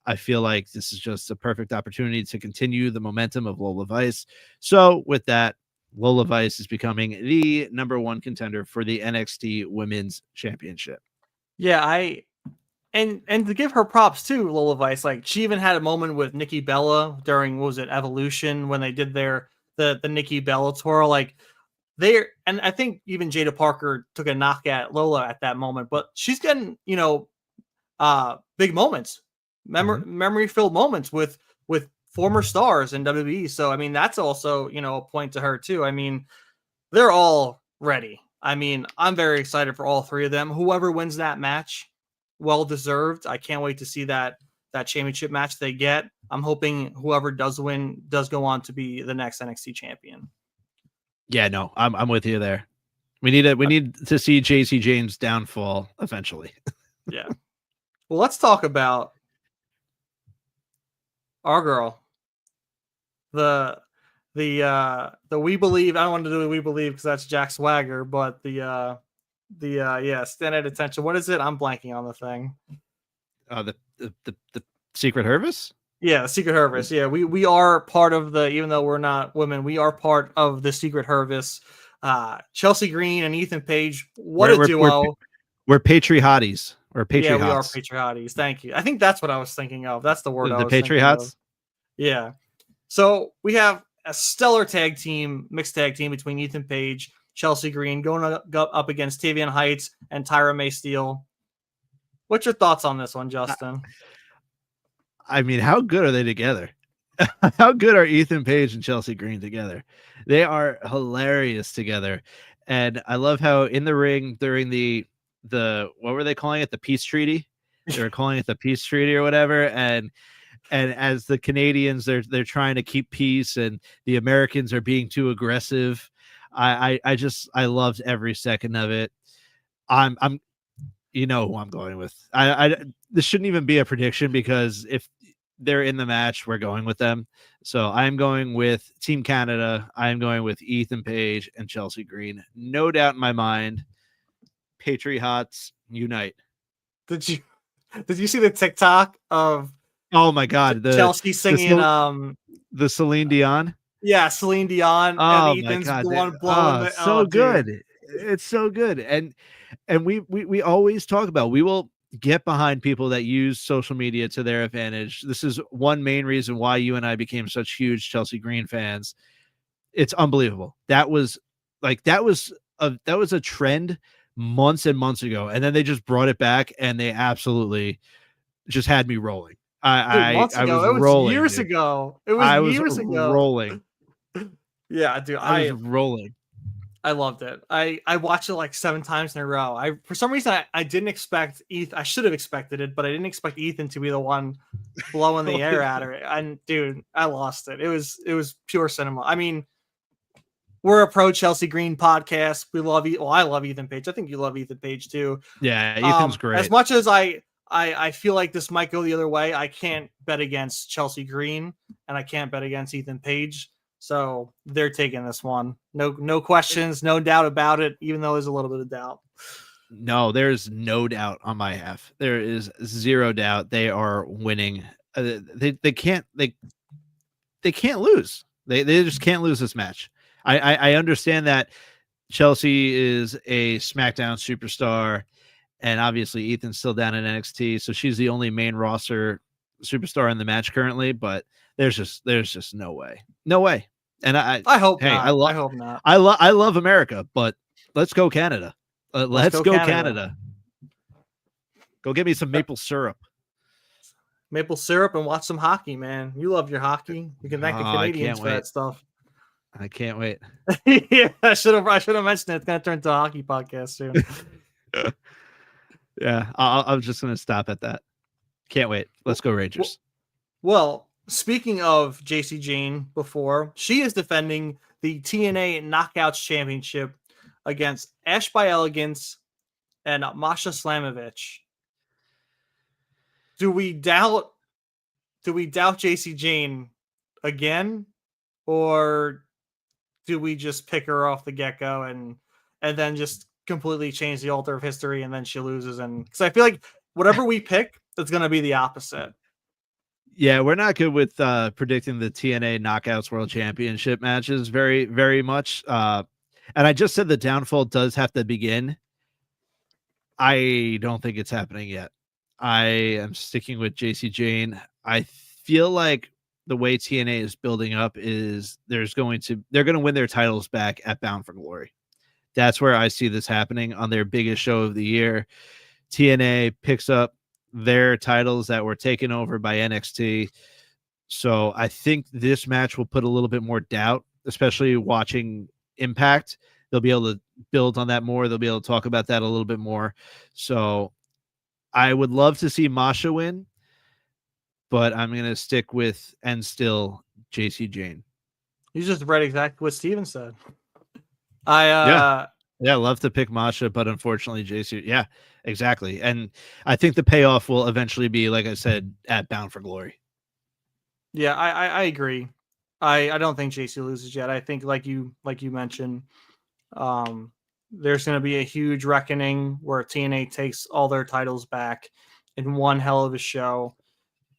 I feel like this is just a perfect opportunity to continue the momentum of Lola Vice. So with that, Lola Vice is becoming the number one contender for the NXT Women's Championship.
Yeah, and to give her props too, Lola Vice, like she even had a moment with Nikki Bella during, what was it, Evolution, when they did the Nikki Bella tour. Like and I think even Jada Parker took a knock at Lola at that moment, but she's getting, big moments, memory-filled moments with former stars in WWE. So, I mean, that's also, a point to her too. I mean, they're all ready. I mean, I'm very excited for all three of them. Whoever wins that match, well-deserved. I can't wait to see that championship match they get. I'm hoping whoever does win does go on to be the next NXT champion.
Yeah, no, I'm with you there. We need to see JC Jane's downfall eventually.
Yeah. Well, let's talk about our girl. The We Believe. I don't want to do the We Believe because that's Jack Swagger, but stand at attention. What is it? I'm blanking on the thing.
The Secret Hervis?
Yeah, Secret Hervis. Yeah, we are part of even though we're not women, we are part of the Secret Hervis. Chelsea Green and Ethan Page. What a duo.
We're patrioties.
Yeah, we are patrioties. Thank you. I think that's what I was thinking of. That's the word I was
patriots.
Thinking of. Yeah. So we have a stellar mixed tag team between Ethan Page, Chelsea Green, going up against Tavian Heights and Tyra May Steele. What's your thoughts on this one, Justin?
I mean, how good are they together? How good are Ethan Page and Chelsea Green together? They are hilarious together. And I love how in the ring during the what were they calling it? The peace treaty? They were calling it the peace treaty or whatever. And and as the Canadians, they're trying to keep peace, and the Americans are being too aggressive. I loved every second of it. I'm you know who I'm going with. This shouldn't even be a prediction because if they're in the match, we're going with them. So I'm going with Team Canada. I'm going with Ethan Page and Chelsea Green. No doubt in my mind. Patriots unite.
Did you see the TikTok of
Oh my god,
Chelsea singing
the Celine Dion?
Yeah, Celine Dion and
Oh my
Ethan's
god,
blowing the
so good.
dude.
It's so good. And we always talk about, we will get behind people that use social media to their advantage. This is one main reason why you and I became such huge Chelsea Green fans. It's unbelievable. That was a trend months and months ago, and then they just brought it back, and they absolutely just had me rolling. I was rolling.
Years
dude.
ago. It was years ago.
Rolling.
Yeah, dude.
I was rolling.
I loved it. I watched it like 7 times in a row. For some reason I didn't expect Ethan. I should have expected it, but I didn't expect Ethan to be the one blowing the air at her. And dude, I lost it. It was pure cinema. I mean, we're a pro Chelsea Green podcast. We love I love Ethan Page. I think you love Ethan Page too.
Yeah, Ethan's great.
As much as I feel like this might go the other way, I can't bet against Chelsea Green and I can't bet against Ethan Page. So they're taking this one. No questions, no doubt about it, even though there's a little bit of doubt.
No, there's no doubt on my half. There is zero doubt they are winning. They can't lose. They just can't lose this match. I understand that Chelsea is a SmackDown superstar, and obviously Ethan's still down in NXT, so she's the only main roster superstar in the match currently. But there's just no way. And I hope not. I hope not. I love America, but let's go Canada. Let's go Canada. Go get me some maple syrup.
Maple syrup and watch some hockey, man. You love your hockey. You can thank the Canadians for that stuff.
I can't wait.
Yeah, I should have mentioned it. It's gonna turn into a hockey podcast soon.
Yeah, I'm just gonna stop at that. Can't wait. Let's go Rangers.
Well, speaking of JC Jane, she is defending the TNA Knockouts Championship against Ash by Elegance and Masha Slamovich. Do we doubt JC Jane again, or do we just pick her off the get-go and then just completely change the altar of history and then she loses? And because I feel like whatever we pick, it's going to be the opposite.
Yeah, we're not good with predicting the TNA Knockouts World Championship matches very, very much. And I just said the downfall does have to begin. I don't think it's happening yet. I am sticking with JC Jane. I feel like the way TNA is building up is they're going to win their titles back at Bound for Glory. That's where I see this happening on their biggest show of the year. TNA picks up their titles that were taken over by NXT. So I think this match will put a little bit more doubt, especially watching Impact. They'll be able to build on that more. They'll be able to talk about that a little bit more. So I would love to see Masha win, but I'm going to stick with and still JC Jane.
You just read exactly what Steven said.
Yeah, love to pick Masha, but unfortunately JC. Yeah, exactly. And I think the payoff will eventually be, like I said, at Bound for Glory.
Yeah, I agree. I don't think JC loses yet. I think like you mentioned, there's going to be a huge reckoning where TNA takes all their titles back in one hell of a show.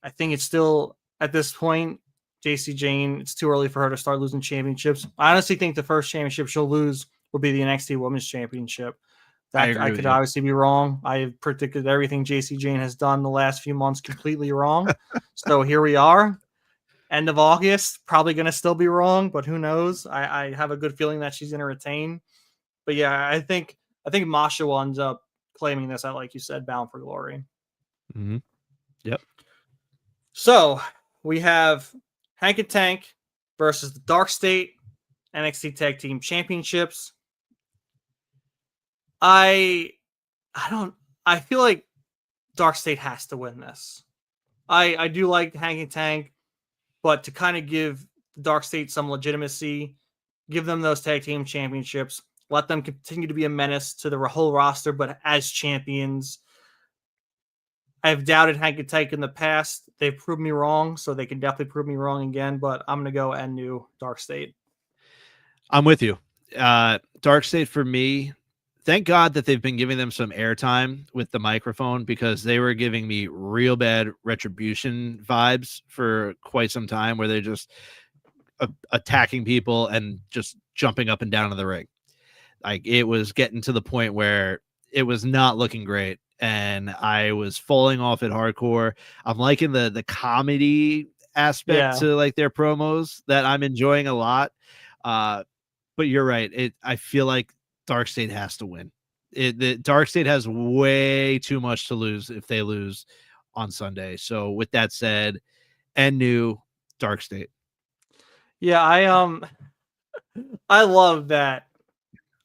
I think it's still, at this point, JC Jane, it's too early for her to start losing championships. I honestly think the first championship she'll lose will be the NXT Women's Championship. I could obviously be wrong. I have predicted everything JC Jane has done the last few months completely wrong. So here we are. End of August, probably going to still be wrong, but who knows? I have a good feeling that she's going to retain. But yeah, I think Masha will end up claiming this at, like you said, Bound for Glory.
Mm-hmm. Yep.
So we have Hank and Tank versus the Dark State NXT Tag Team Championships. I feel like Dark State has to win this. I do like Hank and Tank, but to kind of give Dark State some legitimacy, give them those tag team championships, let them continue to be a menace to the whole roster, but as champions. I've doubted Hank and Tank in the past. They've proved me wrong, so they can definitely prove me wrong again, but I'm going to go and new Dark State.
I'm with you. Dark State for me, thank God that they've been giving them some airtime with the microphone, because they were giving me real bad Retribution vibes for quite some time, where they're just attacking people and just jumping up and down in the ring. Like, it was getting to the point where it was not looking great, and I was falling off at hardcore. I'm liking the comedy aspect to like their promos that I'm enjoying a lot. But you're right. I feel like Dark State has to win. The Dark State has way too much to lose if they lose on Sunday. So with that said, and new Dark State.
Yeah, I love that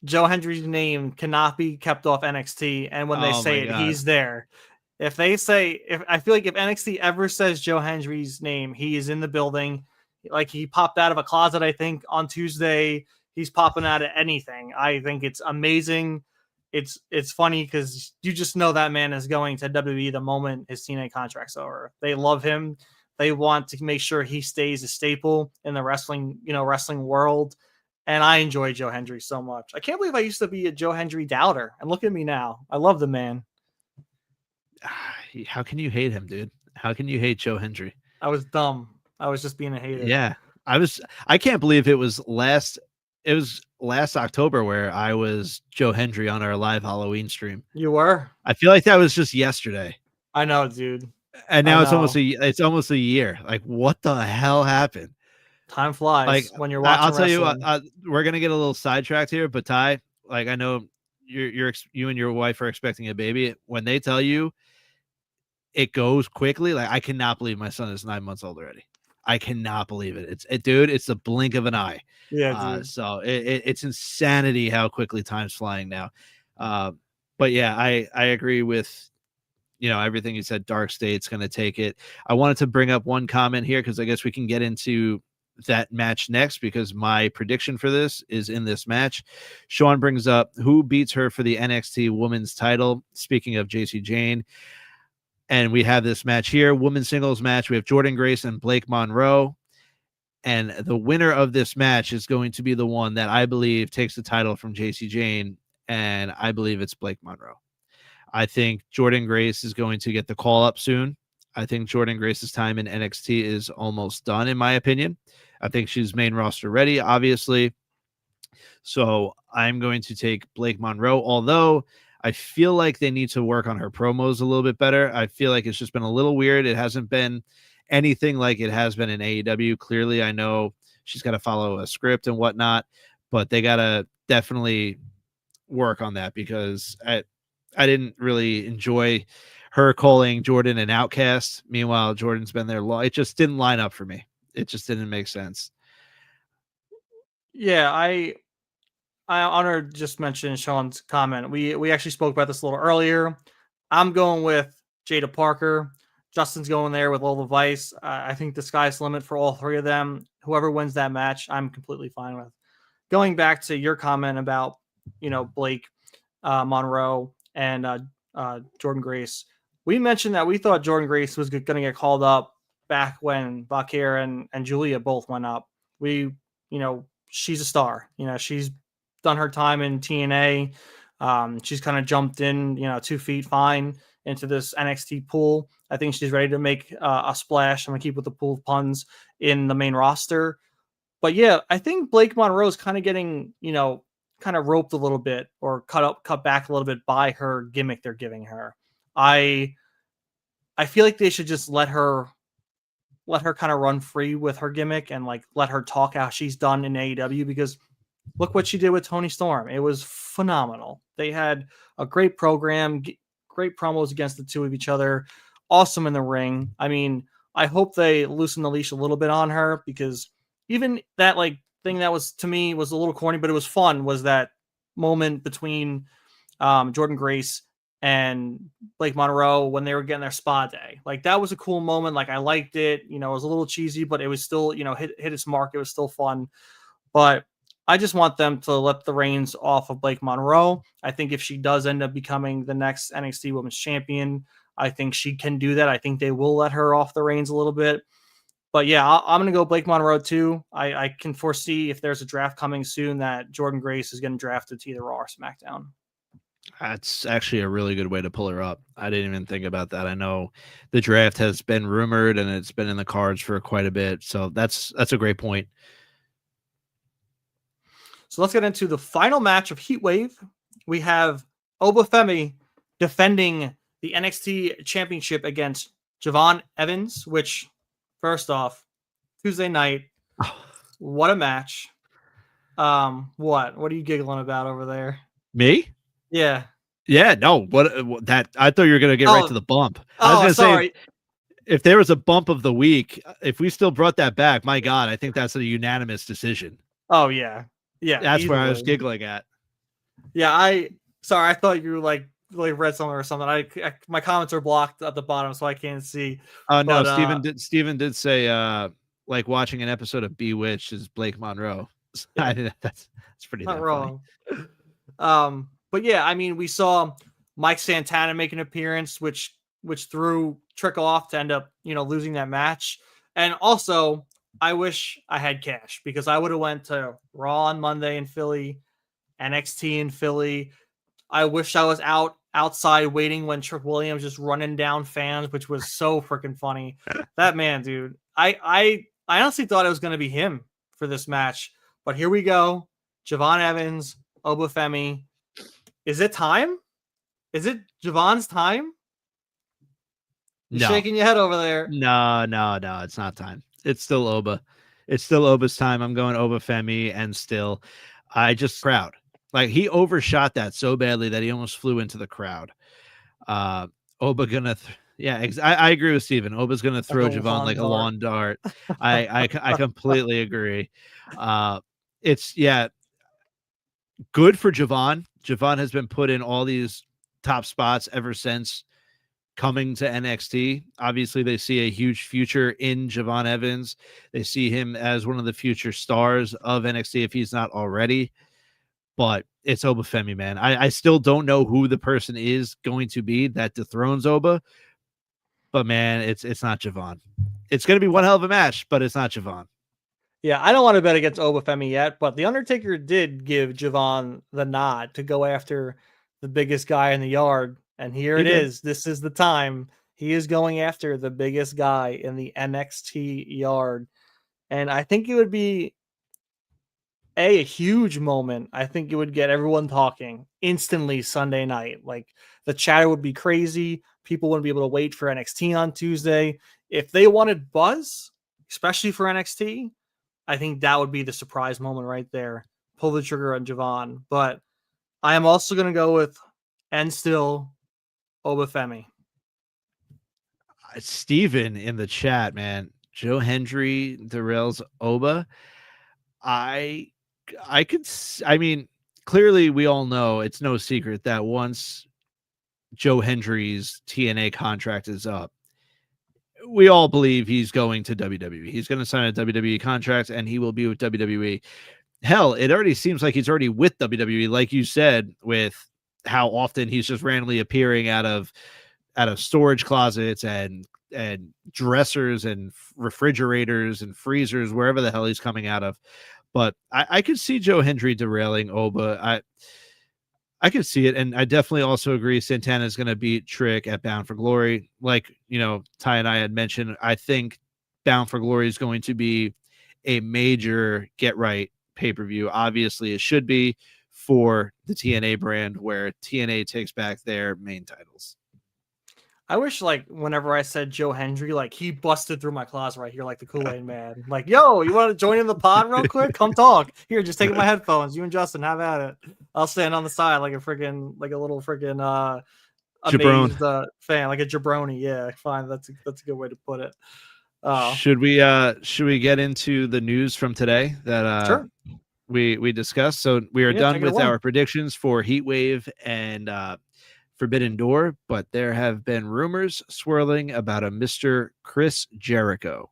Joe Hendry's name cannot be kept off NXT, and when they say it, he's there. If they say, I feel like if NXT ever says Joe Hendry's name, he is in the building. Like, he popped out of a closet, I think, on Tuesday. He's popping out of anything. I think it's amazing. It's funny because you just know that man is going to WWE the moment his TNA contract's over. They love him. They want to make sure he stays a staple in the wrestling world. And I enjoy Joe Hendry so much. I can't believe I used to be a Joe Hendry doubter. And look at me now. I love the man.
How can you hate him, dude? How can you hate Joe Hendry?
I was dumb. I was just being a hater.
Yeah. I can't believe it was last October where I was Joe Hendry on our live Halloween stream.
You were?
I feel like that was just yesterday.
I know, dude.
And now it's almost a year. Like, what the hell happened?
Time flies. Like, when you're watching.
I'll tell you what, we're gonna get a little sidetracked here, but Ty, like, I know you and your wife are expecting a baby. When they tell you it goes quickly, like, I cannot believe my son is 9 months old already. I cannot believe it. Dude, it's the blink of an eye.
Yeah, dude.
So it's insanity how quickly time's flying now. But yeah, I agree with everything you said. Dark State's going to take it. I wanted to bring up one comment here because I guess we can get into that match next, because my prediction for this is in this match. Sean brings up who beats her for the NXT Women's title. Speaking of JC Jane. And we have this match here, women's singles match. We have Jordynne Grace and Blake Monroe. And the winner of this match is going to be the one that I believe takes the title from JC Jane. And I believe it's Blake Monroe. I think Jordynne Grace is going to get the call up soon. I think Jordynne Grace's time in NXT is almost done, in my opinion. I think she's main roster ready, obviously. So I'm going to take Blake Monroe, although I feel like they need to work on her promos a little bit better. I feel like it's just been a little weird. It hasn't been anything like it has been in AEW. Clearly, I know she's got to follow a script and whatnot, but they got to definitely work on that, because I didn't really enjoy her calling Jordan an outcast. Meanwhile, Jordan's been there long. It just didn't line up for me. It just didn't make sense.
Yeah, I honor just mentioned Sean's comment. We actually spoke about this a little earlier. I'm going with Jada Parker. Justin's going there with Lola Vice. I think the sky's the limit for all three of them. Whoever wins that match, I'm completely fine with. Going back to your comment about Blake Monroe and Jordynne Grace, we mentioned that we thought Jordynne Grace was going to get called up back when Bakir and Julia both went up. She's a star. She's done her time in TNA. She's kind of jumped in, 2 feet fine into this NXT pool. I think she's ready to make a splash. I'm going to keep with the pool of puns in the main roster. But yeah, I think Blake Monroe is kind of getting, kind of roped a little bit or cut back a little bit by her gimmick they're giving her. I feel like they should just let her kind of run free with her gimmick and like let her talk how she's done in AEW, because look what she did with Toni Storm. It was phenomenal. They had a great program, great promos against the two of each other. Awesome in the ring. I mean, I hope they loosen the leash a little bit on her, because even that thing that was, to me, was a little corny, but it was fun, was that moment between Jordynne Grace and Blake Monroe when they were getting their spa day. Like, that was a cool moment. Like, I liked it. You know, it was a little cheesy, but it was still, you know, hit its mark. It was still fun. But I just want them to let the reins off of Blake Monroe. I think if she does end up becoming the next NXT Women's Champion, I think she can do that. I think they will let her off the reins a little bit. But yeah, I'm going to go Blake Monroe too. I can foresee, if there's a draft coming soon, that Jordan Grace is getting drafted to either Raw or SmackDown.
That's actually a really good way to pull her up. I didn't even think about that. I know the draft has been rumored and it's been in the cards for quite a bit. So that's a great point.
So let's get into the final match of Heatwave. We have Obafemi defending the NXT Championship against Javon Evans, which, first off, Tuesday night, what a match. What are you giggling about over there?
Me?
Yeah.
Yeah, no. What that I thought you were gonna get right to the bump. I was gonna
sorry.
say, if there was a bump of the week, if we still brought that back, my God, I think that's a unanimous decision.
Oh yeah. Yeah.
That's where I was giggling at.
Yeah, I thought you like read something or something. I my comments are blocked at the bottom, so I can't see.
Oh no, Steven did say like watching an episode of Bewitched is Blake Monroe. Yeah. I think that's pretty
not wrong. But yeah, I mean, we saw Mike Santana make an appearance, which threw Trick off to end up, you know, losing that match. And also, I wish I had cash, because I would have went to Raw on Monday in Philly, NXT in Philly. I wish I was outside waiting when Trick Williams just running down fans, which was so freaking funny. That man, dude. I honestly thought it was going to be him for this match, but here we go. Javon Evans, Obafemi. Is it time? Is it Javon's time? You're shaking your head over there.
No, it's not time. It's still Oba. It's still Oba's time. I'm going Obafemi, and still, crowd. Like, he overshot that so badly that he almost flew into the crowd. Oba gonna, I agree with Steven. Oba's gonna throw Javon like a lawn dart. I completely agree. It's good for Javon. Javon has been put in all these top spots ever since coming to NXT. Obviously, they see a huge future in Javon Evans. They see him as one of the future stars of NXT if he's not already. But it's Obafemi, man. I still don't know who the person is going to be that dethrones Oba. But man, it's not Javon. It's going to be one hell of a match, but it's not Javon.
Yeah, I don't want to bet against Obafemi yet, but The Undertaker did give Javon the nod to go after the biggest guy in the yard. And here it is. This is the time. He is going after the biggest guy in the NXT yard. And I think it would be a huge moment. I think it would get everyone talking instantly Sunday night. Like, the chatter would be crazy. People wouldn't be able to wait for NXT on Tuesday. If they wanted buzz, especially for NXT, I think that would be the surprise moment right there. Pull the trigger on Javon. But I am also going to go with, and still, Obafemi.
Steven in the chat, man. Joe Hendry derails Oba. I mean, clearly we all know, it's no secret that once Joe Hendry's TNA contract is up, we all believe he's going to WWE. He's going to sign a WWE contract and he will be with WWE. Hell, it already seems like he's already with WWE, like you said, with how often he's just randomly appearing out of storage closets and dressers and refrigerators and freezers, wherever the hell he's coming out of. But I could see Joe Hendry derailing Oba. I could see it, and I definitely also agree Santana is going to beat Trick at Bound for Glory. Like, you know, Ty and I had mentioned, I think Bound for Glory is going to be a major get-right pay-per-view. Obviously, it should be for the TNA brand, where TNA takes back their main titles.
I wish, like, whenever I said Joe Hendry, like, he busted through my closet right here like the Kool-Aid man. Like, yo, you want to join in the pod real quick? Come talk. Here, just take my headphones. You and Justin, have at it. I'll stand on the side like a little freaking amazed fan, like a jabroni. Yeah, fine. That's a good way to put it.
Should we get into the news from today that
sure.
we discussed? So we are done with our predictions for Heatwave and Forbidden Door, but there have been rumors swirling about a Mr. Chris Jericho.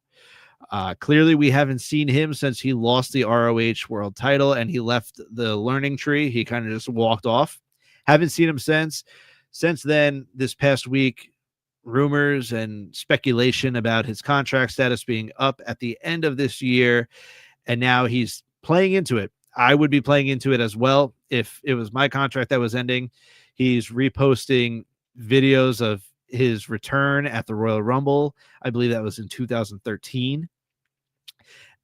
Clearly, we haven't seen him since he lost the ROH world title and he left the learning tree. He kind of just walked off. Haven't seen him since. Since then, this past week, rumors and speculation about his contract status being up at the end of this year. And now he's playing into it. I would be playing into it as well if it was my contract that was ending. He's reposting videos of his return at the Royal Rumble. I believe that was in 2013.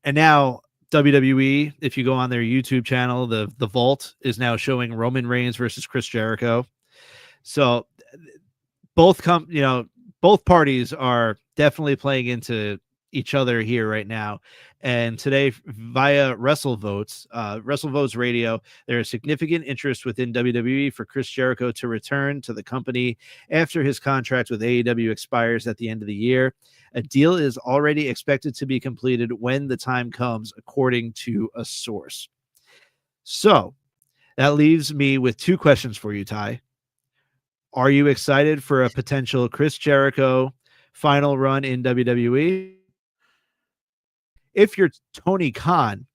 And now WWE, if you go on their YouTube channel, the Vault is now showing Roman Reigns versus Chris Jericho. So both parties are definitely playing into each other here right now. And today, via WrestleVotes Radio, there is significant interest within WWE for Chris Jericho to return to the company after his contract with AEW expires at the end of the year. A deal is already expected to be completed when the time comes, according to a source. So that leaves me with two questions for you, Ty. Are you excited for a potential Chris Jericho final run in WWE? If you're Tony Khan,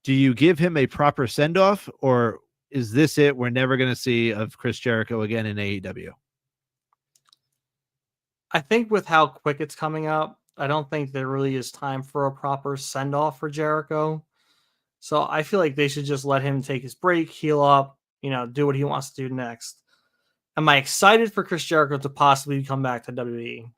do you give him a proper send-off, or is this it? We're never going to see of Chris Jericho again in AEW.
I think with how quick it's coming up, I don't think there really is time for a proper send-off for Jericho. So I feel like they should just let him take his break, heal up, do what he wants to do next. Am I excited for Chris Jericho to possibly come back to WWE?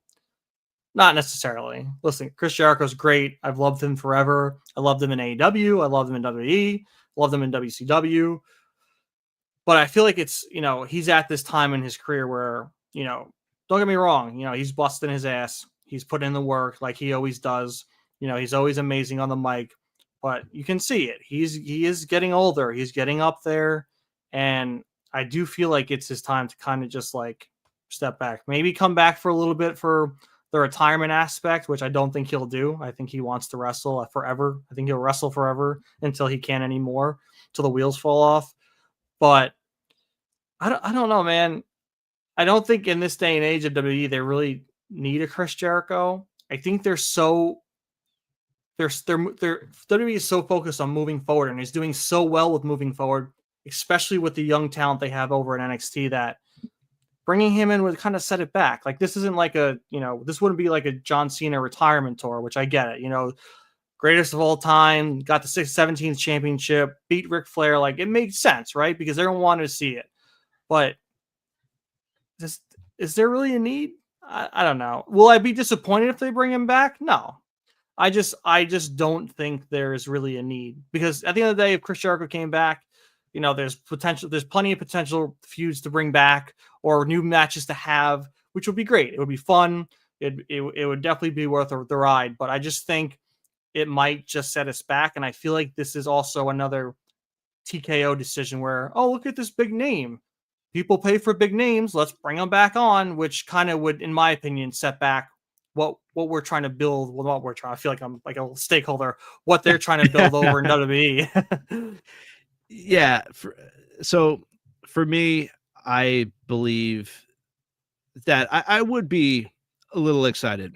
Not necessarily. Listen, Chris Jericho's great. I've loved him forever. I loved him in AEW. I loved him in WWE. Loved him in WCW. But I feel like it's, he's at this time in his career where, don't get me wrong, he's busting his ass. He's putting in the work like he always does. He's always amazing on the mic. But you can see it. He is getting older. He's getting up there. And I do feel like it's his time to kind of just like step back. Maybe come back for a little bit for the retirement aspect, which I don't think he'll do. I think he wants to wrestle forever. I think he'll wrestle forever until he can't anymore, till the wheels fall off. But I don't know, man. I don't think in this day and age of WWE they really need a Chris Jericho. I think WWE is so focused on moving forward and is doing so well with moving forward, especially with the young talent they have over in NXT, that bringing him in would kind of set it back. Like, this isn't like this wouldn't be like a John Cena retirement tour, which I get it. Greatest of all time, got the 17th championship, beat Ric Flair. Like, it makes sense, right? Because everyone wanted to see it. But is there really a need? I don't know. Will I be disappointed if they bring him back? No. I just don't think there's really a need, because at the end of the day, if Chris Jericho came back, there's plenty of potential feuds to bring back or new matches to have, which would be great. It would be fun. It would definitely be worth the ride, but I just think it might just set us back. And I feel like this is also another TKO decision where, oh, look at this big name. People pay for big names. Let's bring them back on, which kind of would, in my opinion, set back what we're trying to build. Well, what we're trying. I feel like I'm like a stakeholder. What they're trying to build over in WWE.
Yeah. So for me, I believe that I would be a little excited.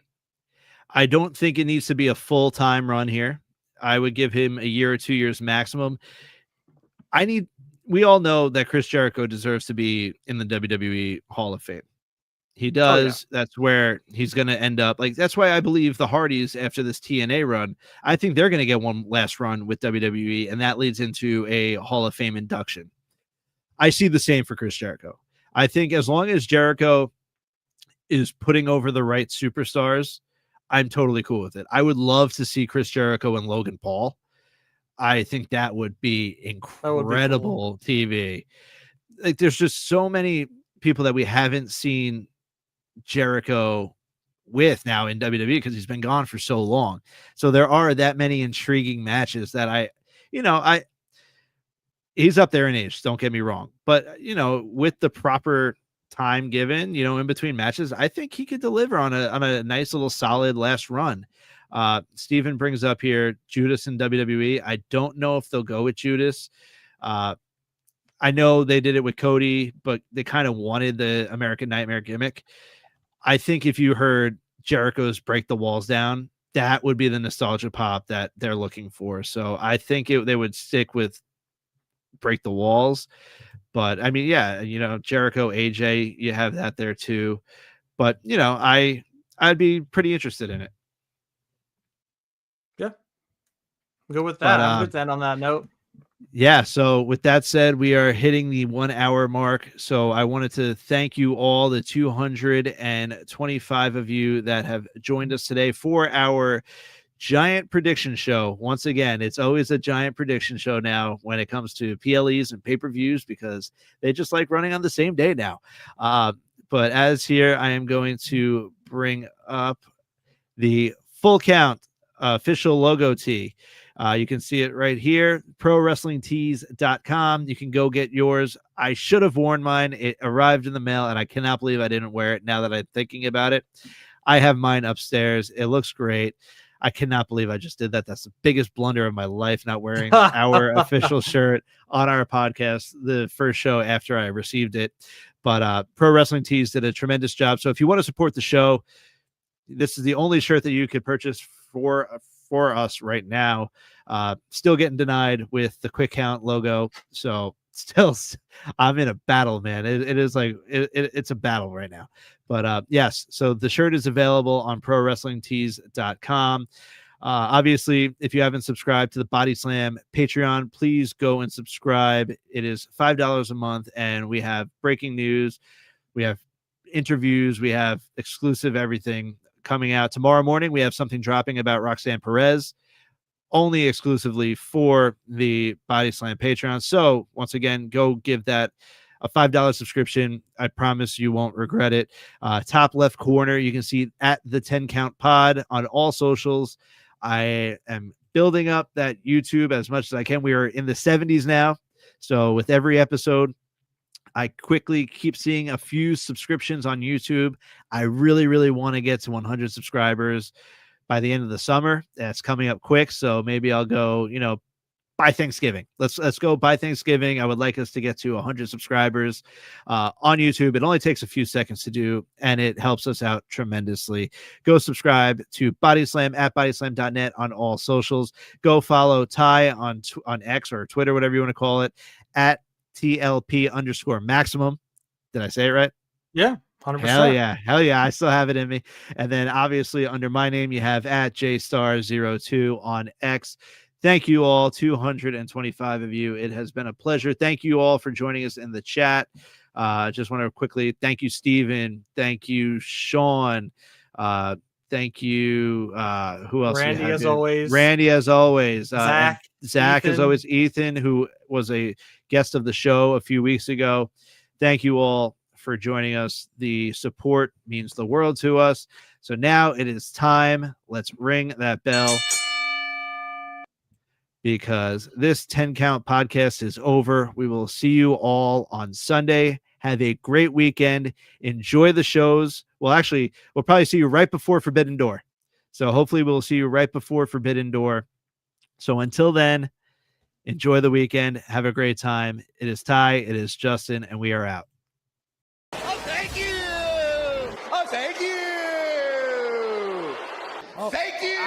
I don't think it needs to be a full-time run here. I would give him a year or 2 years maximum. We all know that Chris Jericho deserves to be in the WWE Hall of Fame. He does. Oh, yeah. That's where he's going to end up. Like, that's why I believe the Hardys, after this TNA run, I think they're going to get one last run with WWE, and that leads into a Hall of Fame induction. I see the same for Chris Jericho. I think as long as Jericho is putting over the right superstars, I'm totally cool with it. I would love to see Chris Jericho and Logan Paul. I think that would be incredible TV. Like, there's just so many people that we haven't seen Jericho with now in WWE because he's been gone for so long. So there are that many intriguing matches that he's up there in age, don't get me wrong. But, with the proper time given, in between matches, I think he could deliver on a nice little solid last run. Steven brings up here Judas in WWE. I don't know if they'll go with Judas. I know they did it with Cody, but they kind of wanted the American Nightmare gimmick. I think if you heard Jericho's Break the Walls Down, that would be the nostalgia pop that they're looking for. So I think they would stick with Break the Walls. But I mean, yeah, Jericho, AJ, you have that there too. But I'd be pretty interested in it.
Yeah. Go with that. I'm good to end on that note.
Yeah. So with that said, we are hitting the 1 hour mark. So I wanted to thank you all, the 225 of you that have joined us today for our giant prediction show. Once again, it's always a giant prediction show now when it comes to PLEs and pay-per-views, because they just like running on the same day now. But as here, I am going to bring up the Full Count official logo tee. You can see it right here, prowrestlingtees.com. You can go get yours. I should have worn mine. It arrived in the mail, and I cannot believe I didn't wear it now that I'm thinking about it. I have mine upstairs. It looks great. I cannot believe I just did that. That's the biggest blunder of my life, not wearing our official shirt on our podcast, the first show after I received it. But Pro Wrestling Tees did a tremendous job. So if you want to support the show, this is the only shirt that you could purchase for us right now. Still getting denied with the Quick Count logo. So still, I'm in a battle, man. It is like, it's a battle right now. But yes, so the shirt is available on prowrestlingtees.com. Obviously, if you haven't subscribed to the Bodyslam Patreon, please go and subscribe. It is $5 a month, and we have breaking news, we have interviews, we have exclusive everything coming out. Tomorrow morning, we have something dropping about Roxanne Perez, only exclusively for the Bodyslam Patreon. So once again, go give that a $5 subscription. I promise you won't regret it. Top left corner, you can see at the 10 Count Pod on all socials. I am building up that YouTube as much as I can. We are in the 70s now. So with every episode, I quickly keep seeing a few subscriptions on YouTube. I really, really want to get to 100 subscribers by the end of the summer. That's coming up quick. So maybe I'll go, by Thanksgiving. Let's go by Thanksgiving. I would like us to get to 100 subscribers on YouTube. It only takes a few seconds to do, and it helps us out tremendously. Go subscribe to Bodyslam at bodyslam.net on all socials. Go follow Ty on X or Twitter, whatever you want to call it, at TLP_maximum. Did I say it right?
Yeah. 100%.
Hell yeah. I still have it in me. And then obviously under my name, you have at JStar02 on X. Thank you all, 225 of you. It has been a pleasure. Thank you all for joining us in the chat. Just want to quickly thank you, Steven. Thank you, Sean. Thank you. Who else?
Randy, as always.
Randy, as always.
Zach,
as always. Ethan, who was a guest of the show a few weeks ago. Thank you all for joining us. The support means the world to us. So now it is time. Let's ring that bell, because this 10 Count podcast is over. We will see you all on Sunday. Have a great weekend. Enjoy the shows. Well, actually, we'll probably see you right before Forbidden Door. So hopefully we'll see you right before Forbidden Door. So until then, enjoy the weekend. Have a great time. It is Ty. It is Justin, and we are out.
Oh, thank you. Oh, thank you. Oh, thank you.